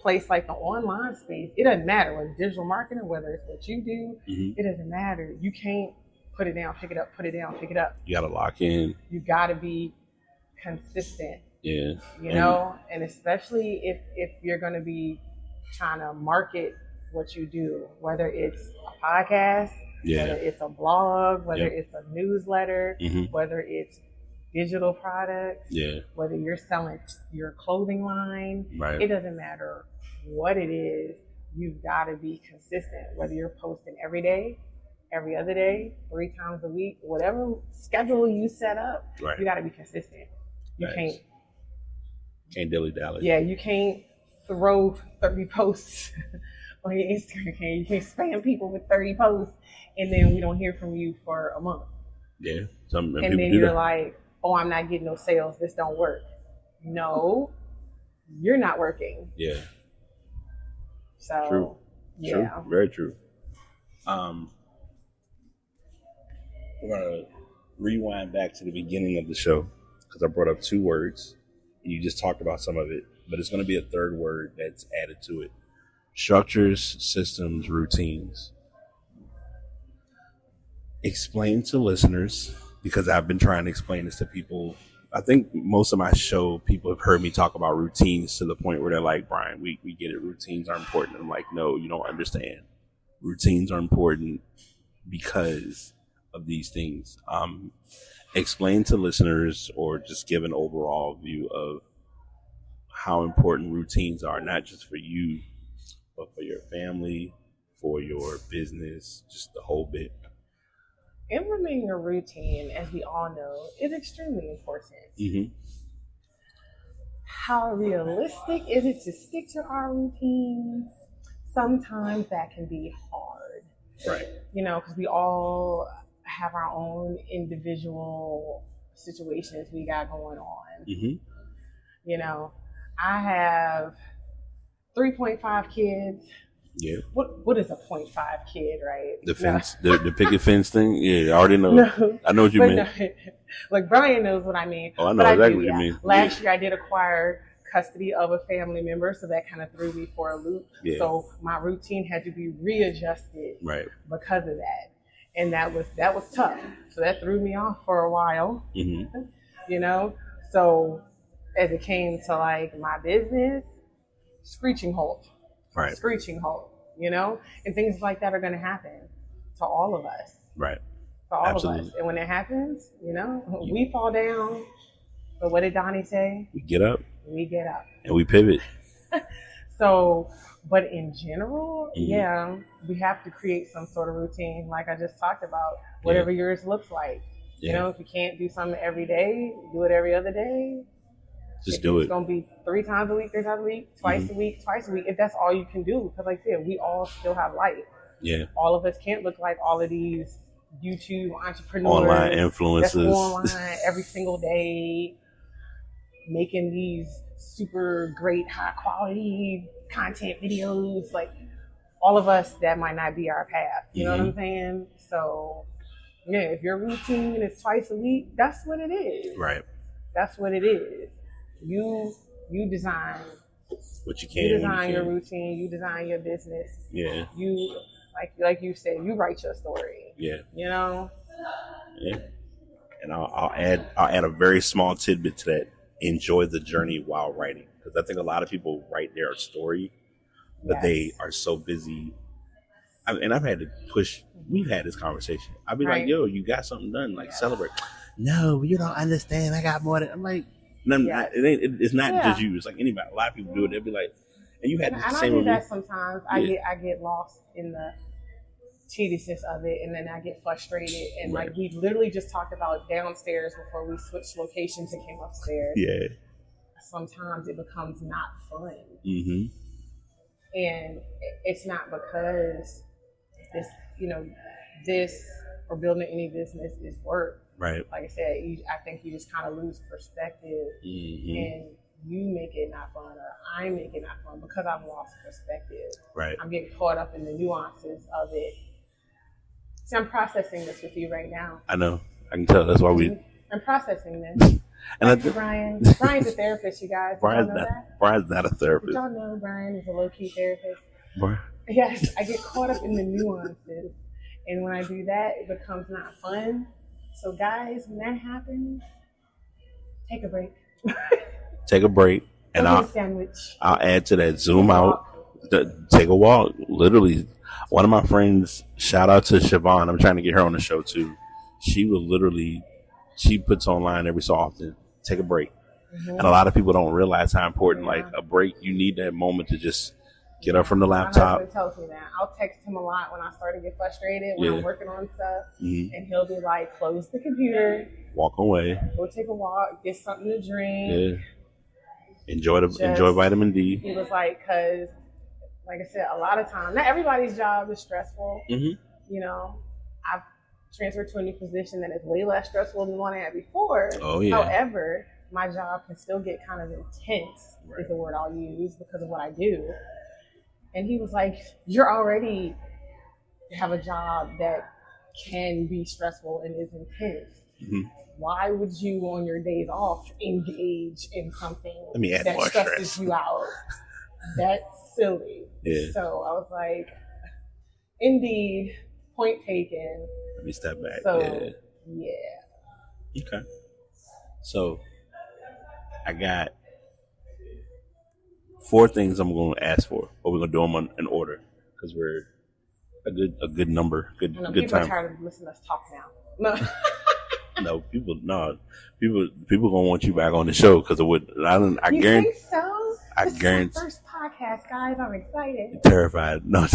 place like the online space, it doesn't matter whether it's digital marketing, whether it's what you do, it doesn't matter. You can't put it down, pick it up, put it down, pick it up. You got to lock in. You got to be consistent. You know, and especially if you're going to be trying to market what you do, whether it's a podcast, whether it's a blog, whether it's a newsletter, whether it's digital products, whether you're selling your clothing line, it doesn't matter what it is. You've got to be consistent, whether you're posting every day, every other day, 3 times a week, whatever schedule you set up, you got to be consistent. You can't dilly-dally. You can't throw 30 posts on your Instagram. You can't spam people with 30 posts and then we don't hear from you for a month. And then you're like, oh, I'm not getting no sales. This don't work. No, you're not working. So, true. Very true. We're going to rewind back to the beginning of the show, because I brought up 2 words and you just talked about some of it, but it's going to be a 3rd word that's added to it. Structures, systems, routines. Explain to listeners, because I've been trying to explain this to people. I think most of my show, people have heard me talk about routines to the point where they're like, Bryan, we get it. Routines are important. I'm like, no, you don't understand. Routines are important because of these things. Explain to listeners, or just give an overall view of how important routines are, not just for you, but for your family, for your business, just the whole bit. Implementing a routine, as we all know, is extremely important. How realistic is it to stick to our routines? Sometimes that can be hard. Right. You know, because we all have our own individual situations we got going on. Mm-hmm. You know, I have 3.5 kids. Yeah. What is a 0.5 kid, right? The fence, the picket fence thing. Yeah, I already know. No, I know what you mean. No, like Bryan knows what I mean. Oh, I know exactly what you mean. Last year I did acquire custody of a family member, so that kind of threw me for a loop. Yeah. So my routine had to be readjusted because of that, and that was tough. So that threw me off for a while. Mm-hmm. You know, so as it came to like my business, screeching halt. Screeching halt, you know, and things like that are going to happen to all of us, right? To all of us, and when it happens, you know, we fall down. But what did Donnie say? We get up. We get up, and we pivot. So, but in general, yeah, we have to create some sort of routine, like I just talked about. Whatever yours looks like, you know, if you can't do something every day, do it every other day. Just do it. It's going to be 3 times a week, twice a week, twice a week. If that's all you can do. Because like I said, we all still have life. Yeah. All of us can't look like all of these YouTube entrepreneurs. Online influencers. That's online every single day. Making these super great, high quality content videos. Like all of us, that might not be our path. You know what I'm saying? So yeah, if your routine is twice a week, that's what it is. Right. That's what it is. You design what you can. You design your routine. You design your business. Yeah. You like you said. You write your story. Yeah. You know. Yeah. And I'll add a very small tidbit to that. Enjoy the journey while writing, because I think a lot of people write their story, but they are so busy. And I've had to push. We've had this conversation. I'll be like, "Yo, you got something done? Like celebrate." No, you don't understand. I got more than. I'm like. It's not just you. It's like anybody. A lot of people do it. They'll be like, and you had the same. I do that sometimes. Yeah. I get lost in the tediousness of it, and then I get frustrated. And like we literally just talked about downstairs before we switched locations and came upstairs. Yeah. Sometimes it becomes not fun. Mm-hmm. And it's not because this or building any business is work. Right. Like I said, I think you just kind of lose perspective, and you make it not fun, or I make it not fun because I've lost perspective. Right. I'm getting caught up in the nuances of it. See, I'm processing this with you right now. I know. I can tell. That's why I'm processing this. And Bryan's a therapist, you guys. Bryan's not a therapist. Did y'all know Bryan is a low-key therapist? Bryan. Yes, I get caught up in the nuances, and when I do that, it becomes not fun. So guys, when that happens, take a break. Take a break, and I'll add to that. Zoom out, take a walk. Literally, one of my friends, shout out to Siobhan. I'm trying to get her on the show too. She puts online every so often. Take a break, and a lot of people don't realize how important like a break. You need that moment to just get up from the laptop. My husband tells me that. I'll text him a lot when I start to get frustrated when I'm working on stuff, and he'll be like, "Close the computer, walk away, go take a walk, get something to drink, enjoy vitamin D." He was like, "Cause, like I said, a lot of times, not everybody's job is stressful. You know, I've transferred to a new position that is way less stressful than the one I had before. Oh yeah. However, my job can still get kind of intense. Is the word I'll use because of what I do." And he was like, "You're already have a job that can be stressful and is intense. Why would you, on your days off, engage in something that stresses you out? That's silly." Yeah. So I was like, "Indeed, point taken." Let me step back. So, yeah. Okay. So I got 4 things I'm going to ask for, but we're going to do them in order because we're a good number, good time. People are tired of listening to us talk now. No, people going to want you back on the show because of what I guarantee. Think so? I guarantee. This is my first podcast, guys. I'm excited. You're terrified. No.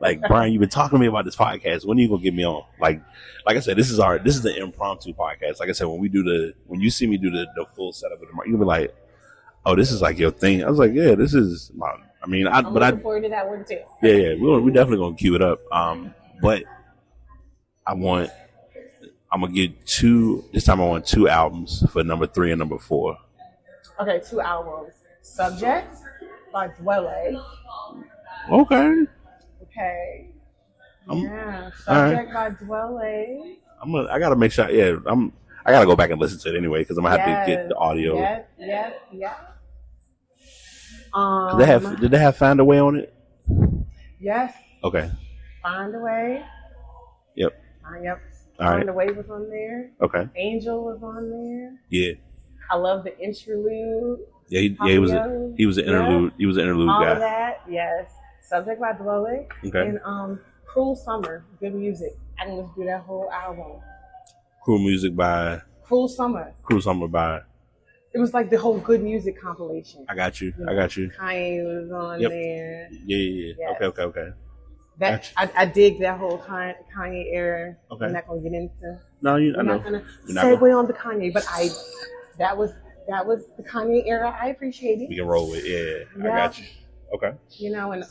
Like, Bryan, you've been talking to me about this podcast. When are you gonna get me on? Like I said, this is the impromptu podcast. Like I said, when you see me do the full setup of the market, you'll be like, "Oh, this is like your thing." I was like, "Yeah, this is my." I'm looking forward to that one too. Yeah, we definitely gonna cue it up. But I'm gonna get two. This time I want 2 albums for number 3 and number 4. Okay, 2 albums. Subject by Dwele. Okay. Okay. Yeah, Right. Subject by Dwele. I gotta make sure. Yeah, I gotta go back and listen to it anyway because I'm gonna have to get the audio. Yes. Did they have Find a Way on it? Yes. Okay. Find a Way. Yep. Yep. All right. Find a Way was on there. Okay. Angel was on there. Yeah. I love the interlude. Yeah, he was an interlude. He was an interlude All guy. of that, yes. Subject by Dwele. Okay. And Cruel Summer, good music. I can listen to that whole album. Cruel Summer by. It was like the whole good music compilation. I got you. Kanye was on there. Yeah. Yes. Okay. That I dig that whole Kanye era. Okay. I'm not gonna get into. No, I know. I'm not gonna segue on the Kanye, but that was the Kanye era. I appreciate it. We can roll with it. Yeah. I got you. Okay. You know, and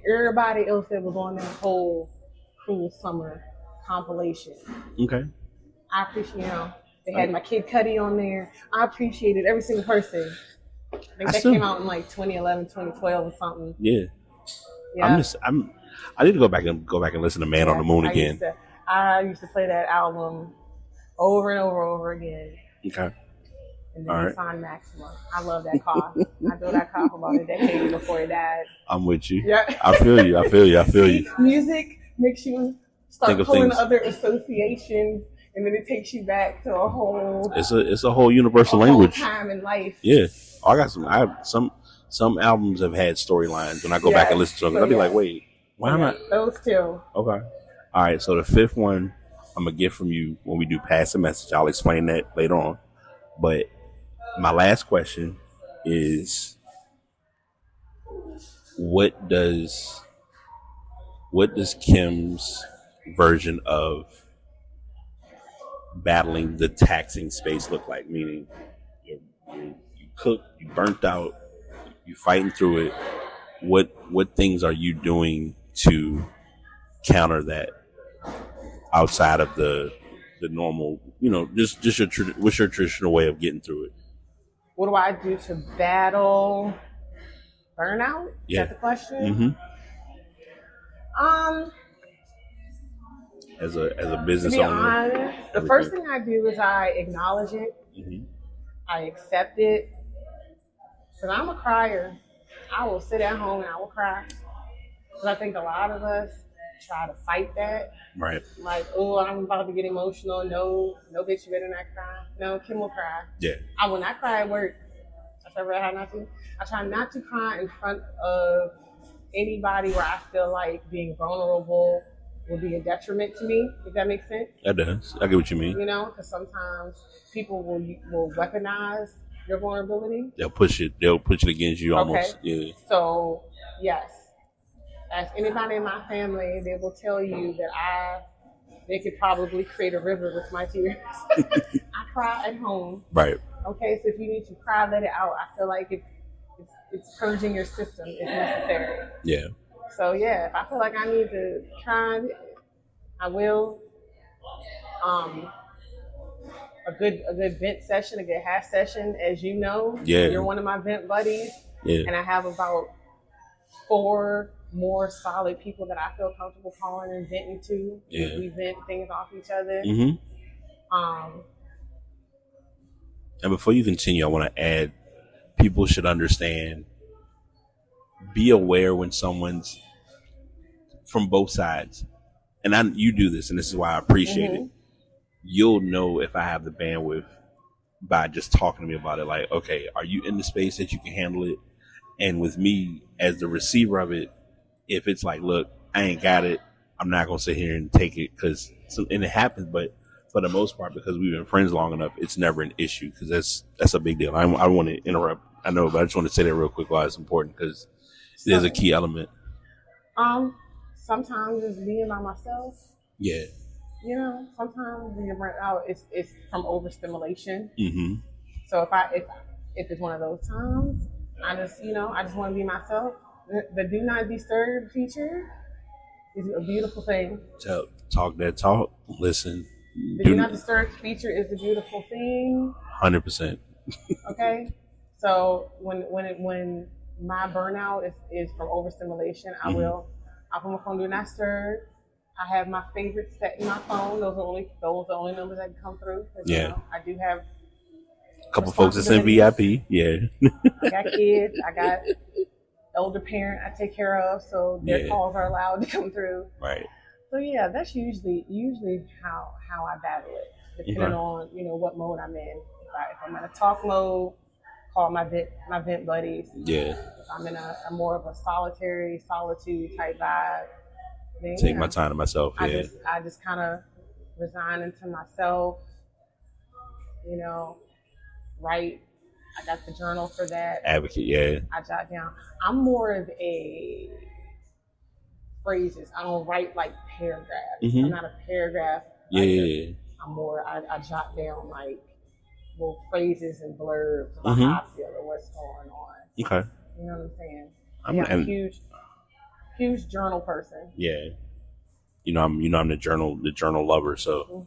everybody else that was on that whole Cruel Summer compilation. Okay. I appreciate, they had my Kid Cudi on there. I appreciated every single person. I think that came out in like 2011, 2012 or something. Yeah. I need to go back and listen to Man on the Moon again. I used to play that album over and over again. Okay. And then we found Maxwell. I love that car. I drove that car for about a decade before it died. I'm with you. Yeah. I feel you. Music makes you start pulling things. other associations, and then it takes you back to a whole. It's a whole universal language. Whole time in life. Yeah. I got some albums have had storylines. When I go back and listen to them, I'll be like, wait, why am I? Those two. Okay. All right. So the 5th one I'm gonna get from you when we do Pass the Message. I'll explain that later on. But my last question is, what does Kim's version of battling the taxing space look like? Meaning, you cook, you burnt out, you fighting through it. What things are you doing to counter that outside of the normal? Just what's your traditional way of getting through it? What do I do to battle burnout? Yeah. Is that the question? Mm-hmm. As a business to be owner, honest, the first thing I do is I acknowledge it. Mm-hmm. I accept it. Because I'm a crier. I will sit at home and I will cry. Because I think a lot of us try to fight that. Right. Like, oh, I'm about to get emotional. No, bitch, you better not cry. No, Kim will cry. Yeah. I will not cry at work. I try not to. I try not to cry in front of anybody where I feel like being vulnerable will be a detriment to me, if that makes sense. That does. I get what you mean. Because sometimes people will weaponize your vulnerability. They'll push it against you almost. Yeah. So, yes. Ask anybody in my family, they will tell you that they could probably create a river with my tears. I cry at home. Right. Okay, so if you need to cry, let it out. I feel like it's purging your system if necessary. Yeah. So yeah, if I feel like I need to cry, I will. A good vent session, a good half session, as you know. Yeah. You're one of my vent buddies. Yeah. And I have about 4 more solid people that I feel comfortable calling and venting to. Yeah. We vent things off each other. Mm-hmm. And before you continue, I want to add, people should understand, be aware when someone's from both sides. And you do this, and this is why I appreciate it. You'll know if I have the bandwidth by just talking to me about it. Like, okay, are you in the space that you can handle it? And with me as the receiver of it, if it's like, look, I ain't got it, I'm not going to sit here and take it, and it happens, but for the most part, because we've been friends long enough, it's never an issue, because that's a big deal. I don't want to interrupt, I know, but I just want to say that real quick while it's important, because it is a key element. Sometimes it's being by myself. Yeah. Sometimes when you're burnt out, it's from overstimulation. Mm-hmm. So if it's one of those times, I just want to be myself. The do not disturb feature is a beautiful thing. Talk that talk. Listen. The Do Not Disturb feature is a beautiful thing. 100%. Okay, so when my burnout is from overstimulation, I'll put my phone Do Not Disturb. I have my favorites set in my phone. Those are the only numbers that can come through. Yeah, you know, I do have a couple folks that's in VIP. Yeah, I got kids. I got elder parent I take care of, so their calls are allowed to come through. Right. So yeah, that's usually how I battle it, depending on what mode I'm in. If I'm in a talk mode, call my vent buddies. Yeah. If I'm in a more of a solitude type vibe, then take my time to myself. Yeah. I just kind of resign into myself. Write. I got the journal for that. Advocate. Yeah. I jot down. I'm more of a phrases. I don't write like paragraphs. Mm-hmm. I'm not a paragraph. Yeah. I'm more. I jot down like little phrases and blurbs about how I feel or what's going on. Okay. You know what I'm saying? I'm a huge journal person. Yeah. I'm the journal lover. So.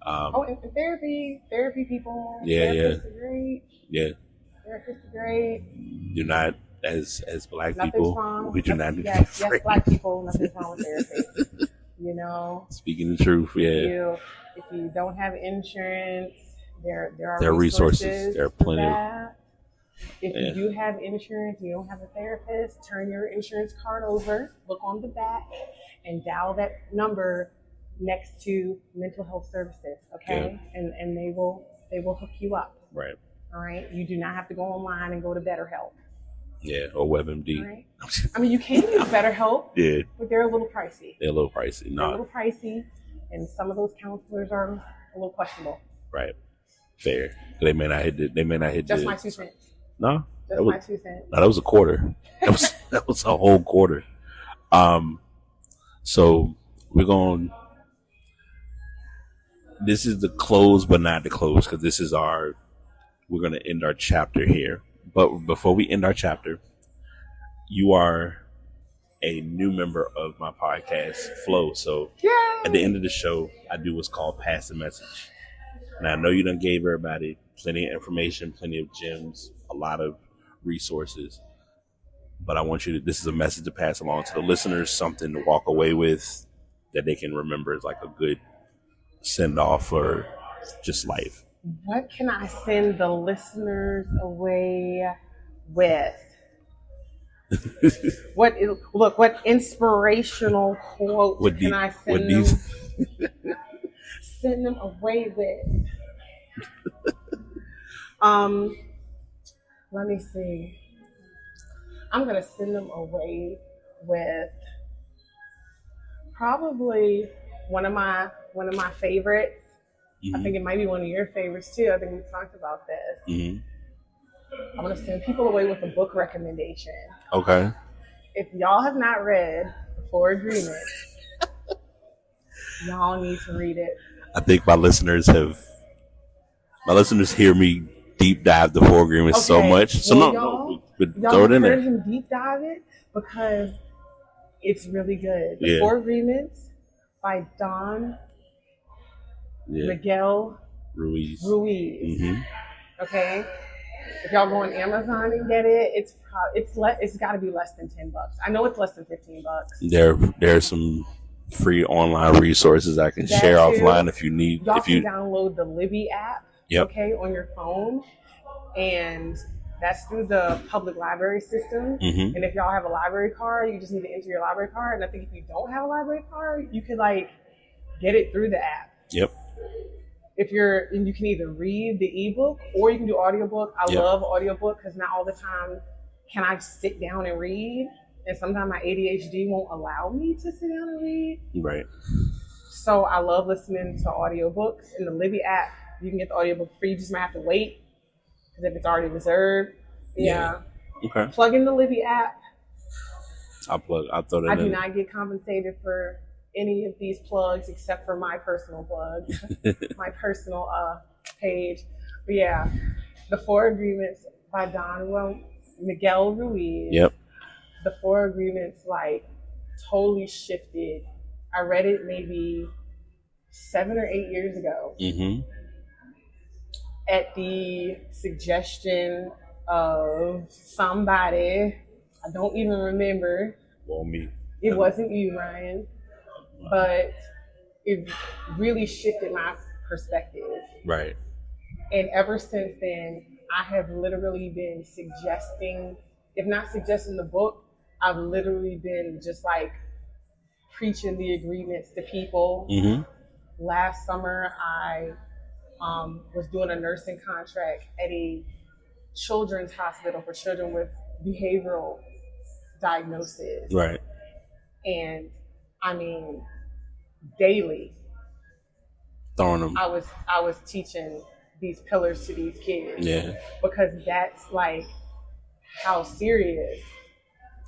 And therapy people. Yeah. Therapists are great. Yeah. Therapists are great. Do not. As black nothing's people, wrong. we do not need to be yes, afraid. Black people, nothing's wrong with therapy. Speaking the truth, yeah. If you don't have insurance, there are resources. There are plenty. If you do have insurance, you don't have a therapist, turn your insurance card over, look on the back, and dial that number next to mental health services. Okay, and they will hook you up. Right. All right. You do not have to go online and go to BetterHelp. Yeah, or WebMD. Right. I mean, you can use BetterHelp. Yeah. But they're a little pricey. They're a little pricey, and some of those counselors are a little questionable. Right. Fair. They may not hit. Just my 2 cents. No. Just my 2 cents. No, that was a quarter. That was a whole quarter. So we're going. This is the close, but not the close, because this is we're going to end our chapter here. But before we end our chapter, you are a new member of my podcast, Flow. So at the end of the show, I do what's called Pass the Message. Now, I know you done gave everybody plenty of information, plenty of gems, a lot of resources. But I want this is a message to pass along to the listeners, something to walk away with that they can remember as like a good send off for just life. What can I send the listeners away with? What inspirational quote can I send them? Send them away with. Let me see. I'm gonna send them away with probably one of my favorites. Mm-hmm. I think it might be one of your favorites too. I think we talked about this. Mm-hmm. I'm going to send people away with a book recommendation. Okay. If y'all have not read The Four Agreements, y'all need to read it. I think my listeners hear me deep dive The Four Agreements so much. So y'all throw it in there. Him deep dive it because it's really good. The Yeah. Four Agreements by Don Miguel Ruiz. Mm-hmm. Okay, if y'all go on Amazon and get it, it's got to be less than $10. I know it's less than $15. There's some free online resources I can share offline if you need. Y'all can download the Libby app. Yep. Okay, on your phone, and that's through the public library system. Mm-hmm. And if y'all have a library card, you just need to enter your library card. And I think if you don't have a library card, you could get it through the app. Yep. And you can either read the ebook or you can do audiobook. I love audiobook because not all the time can I sit down and read. And sometimes my ADHD won't allow me to sit down and read. Right. So I love listening to audiobooks. In the Libby app, you can get the audiobook free. You just might have to wait because if it's already reserved. Yeah. Okay. Plug in the Libby app. I'll throw that in. I do not get compensated for any of these plugs except for my personal plug, my personal page. But yeah, The Four Agreements by Don Miguel Ruiz. Yep. The Four Agreements totally shifted. I read it maybe 7 or 8 years ago at the suggestion of somebody. I don't even remember. Well, me. It wasn't you, Ryan, but it really shifted my perspective. Right. And ever since then, I have literally been suggesting, if not suggesting the book, I've literally been just like preaching the agreements to people. Last summer, I was doing a nursing contract at a children's hospital for children with behavioral diagnosis. Right. And I mean, daily, throwing them. I was teaching these pillars to these kids. Yeah. Because that's like how serious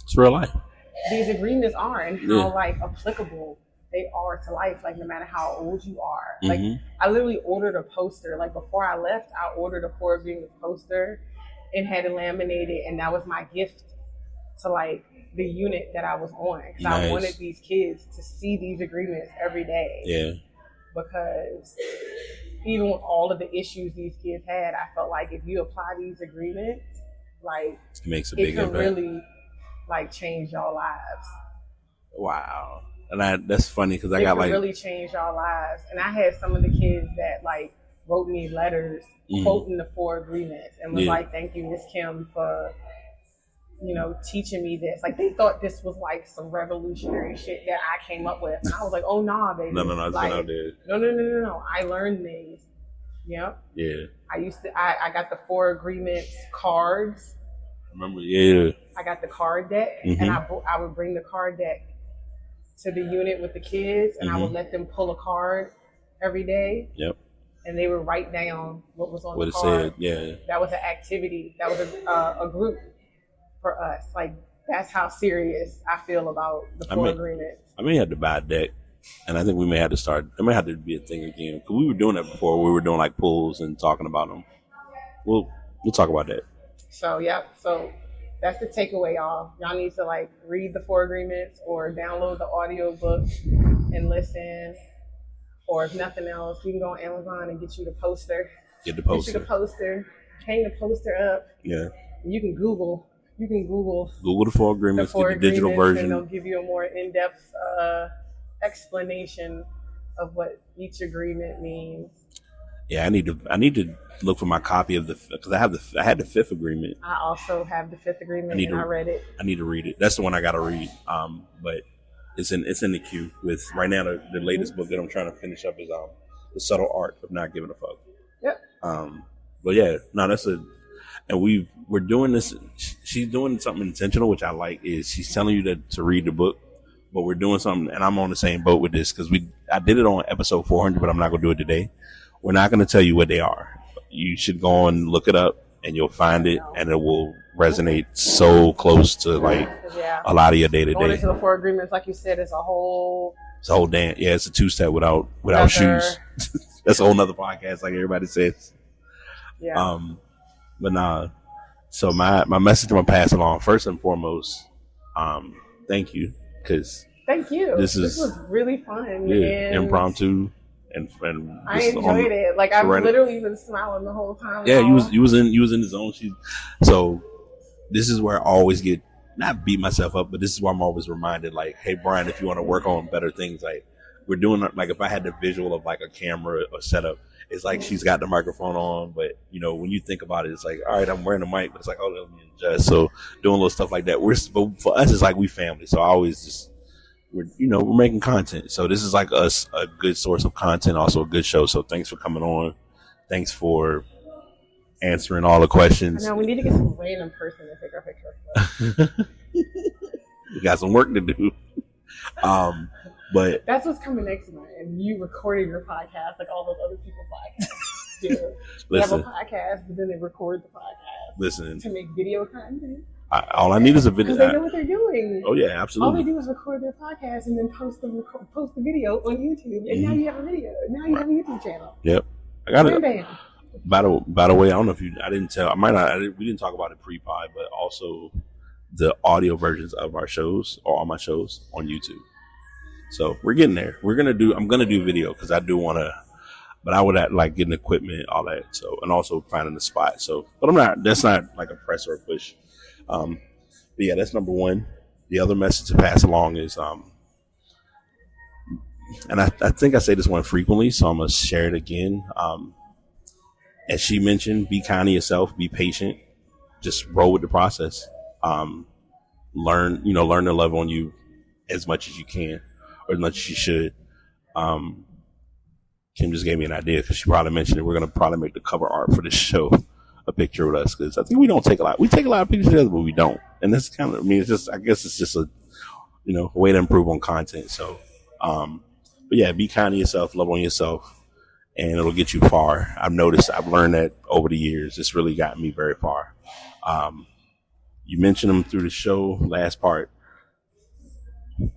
it's real life. These agreements are, and how like applicable they are to life, like no matter how old you are. Like I literally ordered a poster. Like before I left, I ordered a 4 agreements poster and had it laminated, and that was my gift to like the unit that I was on, because I wanted these kids to see these agreements every day. Yeah. Because even with all of the issues these kids had, I felt like if you apply these agreements, like it makes a big can impact. Really like change your lives. Wow. And that's funny because I got like really change our lives. And I had some of the kids that like wrote me letters quoting the 4 agreements and was like, "Thank you, Miss Kim, for teaching me this." Like they thought this was like some revolutionary shit that I came up with. And I was like, "Oh nah, baby. No, like, I did. No. I learned these." Yep. Yeah. I got the 4 agreements cards. Remember? Yeah. I got the card deck, and I would bring the card deck to the unit with the kids, and I would let them pull a card every day. Yep. And they would write down what was on the card. What it said, yeah. That was an activity. That was a group for us. Like, that's how serious I feel about the 4 agreements. I may have to buy a deck, and I think we may have to start. It may have to be a thing again, because we were doing that before. We were doing like pulls and talking about them. We'll talk about that. So, yep. So that's the takeaway, y'all. Y'all need to like read the 4 agreements or download the audio book and listen. Or if nothing else, you can go on Amazon and get you the poster. Get the poster. Get you the poster. Hang the poster up. Yeah. You can Google the 4 agreements, get the digital version. And they'll give you a more in-depth explanation of what each agreement means. Yeah, I need to look for my copy of because I had the 5th agreement. I also have the 5th agreement, I read it. I need to read it. That's the one I got to read. But it's in the queue. With right now the latest book that I'm trying to finish up is The Subtle Art of Not Giving a Fuck. Yep. But yeah, no, and we're doing this. She's doing something intentional, which I like. Is she's telling you to read the book, but we're doing something, and I'm on the same boat with this because I did it on episode 400, but I'm not gonna do it today. We're not gonna tell you what they are. You should go and look it up, and you'll find it, and it will resonate so close to like a lot of your day to day. Going into the 4 agreements, like you said, is a whole dance. Yeah, it's a 2-step without shoes. That's a whole nother podcast, like everybody says. Yeah. But nah. So my message I'm gonna pass along first and foremost. Thank you, because thank you. This was really fun. Yeah, impromptu. And I enjoyed it. Like I've literally been smiling the whole time. Yeah, you was in the zone. So this is where I always get not beat myself up, but this is why I'm always reminded, like, hey Bryan, if you want to work on better things, like we're doing, like if I had the visual of like a camera or setup, it's like she's got the microphone on, but when you think about it, it's like, all right, I'm wearing a mic, but it's like, oh, let me adjust. So doing little stuff like that. But for us, it's like we family. So I always just. We're making content, so this is like us a good source of content, also a good show. So thanks for coming on. Thanks for answering all the questions. Now we need to get some random person to take our picture. We got some work to do. But that's what's coming next month. And you recorded your podcast like all those other people's podcasts do. They have a podcast, but then they record the podcast. Listen, to make video content. All I need is a video. Because they know what they're doing. Oh yeah, absolutely. All they do is record their podcast and then post the video on YouTube, and now you have a video. Now you have a YouTube channel. Yep, I got it. Bam. By the way, I don't know if I didn't tell. I might not. We didn't talk about it pre-pod, but also the audio versions of our shows or all my shows on YouTube. So we're getting there. I'm gonna do video because I do want to, but I would like getting equipment, all that. So, and also finding the spot. So, but that's not like a press or a push. But yeah, that's number one. The other message to pass along is, and I think I say this one frequently, so I'm gonna share it again. As she mentioned, be kind to yourself, be patient, just roll with the process. Learn to love on you as much as you can, or as much as you should. Kim just gave me an idea because she probably mentioned it. We're going to probably make the cover art for this show a picture with us, because I think we take a lot of pictures together, but we don't. And that's kind of, I guess it's just a way to improve on content. So, but yeah, be kind to yourself, love on yourself, and it'll get you far. I've learned that over the years. It's really gotten me very far. You mentioned them through the show, last part,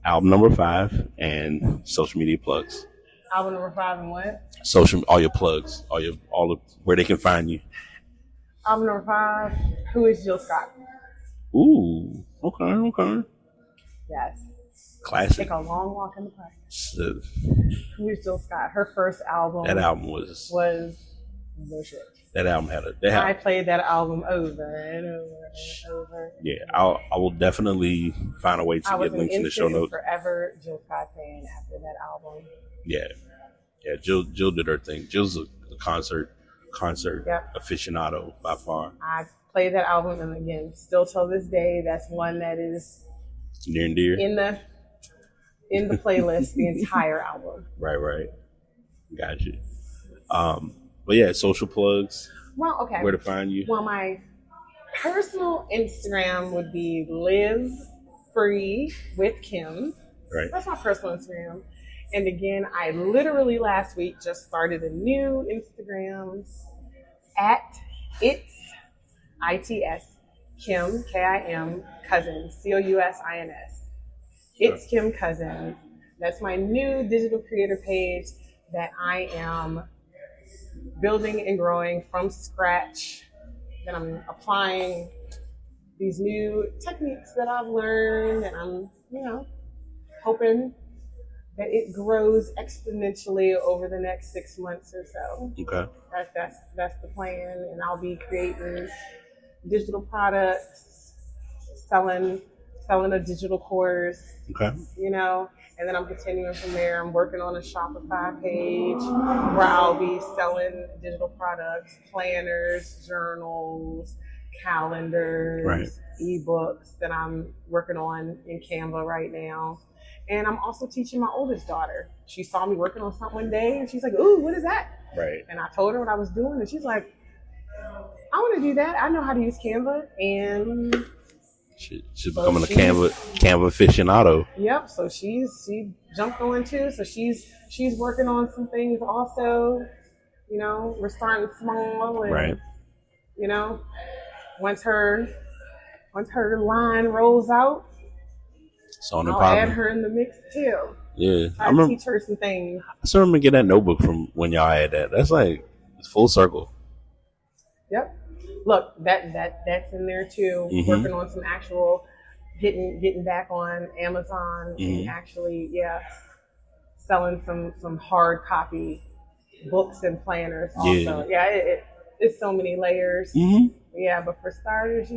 album number 5 and social media plugs. Album number 5 and what? All your plugs, where they can find you. Album number 5, Who is Jill Scott? Ooh, okay. Yes. Classic. Take a long walk in the park. Who is Jill Scott? Her first album. That album was the shit. That album I played that album over and over and over. Yeah, I will definitely find a way to get links in the show notes. Forever Jill Scott fan after that album. Yeah. Jill did her thing. Jill's a concert aficionado by far. I played that album, and again, still till this day, that's one that is near and dear in the playlist. The entire album. Right. Got you. But yeah, social plugs. Well, okay. Where to find you? Well, my personal Instagram would be Live Free with Kim. Right. That's my personal Instagram. And again, I literally last week just started a new Instagram at its Kim, Kim, Cousins, Cousins. It's Kim Cousins. That's my new digital creator page that I am building and growing from scratch. That I'm applying these new techniques that I've learned, and I'm, hoping that it grows exponentially over the next 6 months or so. Okay. That's the plan, and I'll be creating digital products, selling a digital course. Okay. And then I'm continuing from there. I'm working on a Shopify page where I'll be selling digital products, planners, journals, calendars, right, ebooks that I'm working on in Canva right now. And I'm also teaching my oldest daughter. She saw me working on something one day, and she's like, "Ooh, what is that?" Right. And I told her what I was doing, and she's like, "I want to do that. I know how to use Canva." And she's becoming a Canva aficionado. Yep. So she jumped on too. So she's working on some things also. We're starting small, and right. Once her line rolls out, I'll add her in the mix too. Yeah, I teach her some things. I still remember getting that notebook from when y'all had that. That's like it's full circle. Yep. Look, that's in there too. Mm-hmm. Working on some actual getting back on Amazon, mm-hmm, and actually, selling some hard copy books and planners also. It's so many layers. Mm-hmm. Yeah, but for starters,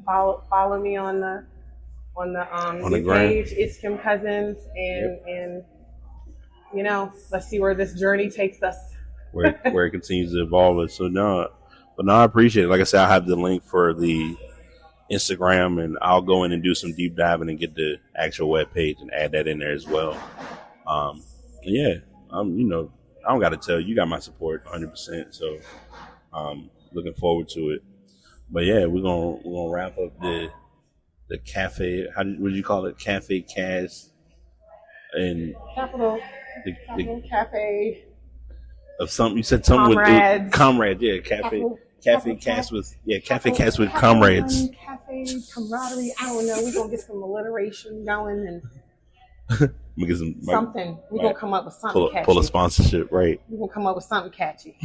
follow me on the the page. It's Kim Cousins, and let's see where this journey takes us. where it continues to evolve. So I appreciate it. Like I said, I have the link for the Instagram, and I'll go in and do some deep diving and get the actual web page and add that in there as well. I don't got to tell you, got my support 100%. So, looking forward to it. But yeah, we're gonna wrap up the cafe. What did you call it? Cafe Cast and Capital Cafe of something. You said something with Comrades. Yeah, Cafe Cast with Comrades. Cafe camaraderie. I don't know. We're gonna get some alliteration going and we get some something. We're gonna come up with something catchy. Pull a sponsorship, right? We're gonna come up with something catchy.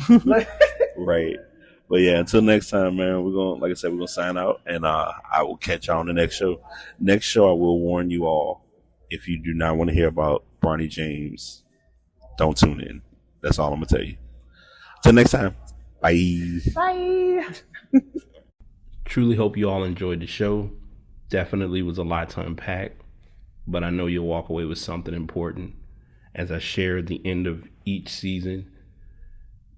Right. But yeah, until next time, man, like I said, we're gonna sign out, and I will catch y'all on the next show. Next show, I will warn you all, if you do not want to hear about Bronny James, don't tune in. That's all I'm gonna tell you. Till next time, bye. Bye. Truly hope you all enjoyed the show. Definitely was a lot to unpack, but I know you'll walk away with something important. As I share at the end of each season,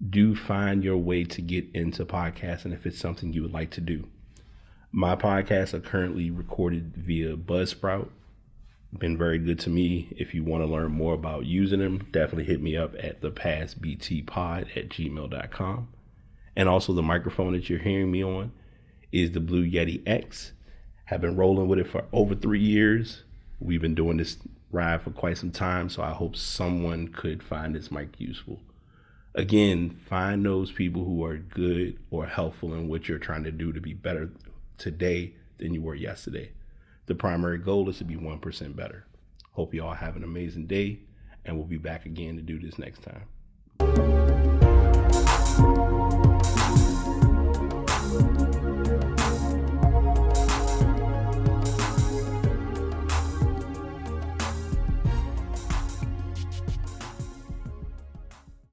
do find your way to get into podcasting if it's something you would like to do. My podcasts are currently recorded via Buzzsprout. Been very good to me. If you want to learn more about using them, definitely hit me up at thepastbtpod@gmail.com. And also the microphone that you're hearing me on is the Blue Yeti X. Have been rolling with it for over 3 years. We've been doing this ride for quite some time, so I hope someone could find this mic useful. Again, find those people who are good or helpful in what you're trying to do to be better today than you were yesterday. The primary goal is to be 1% better. Hope you all have an amazing day, and we'll be back again to do this next time.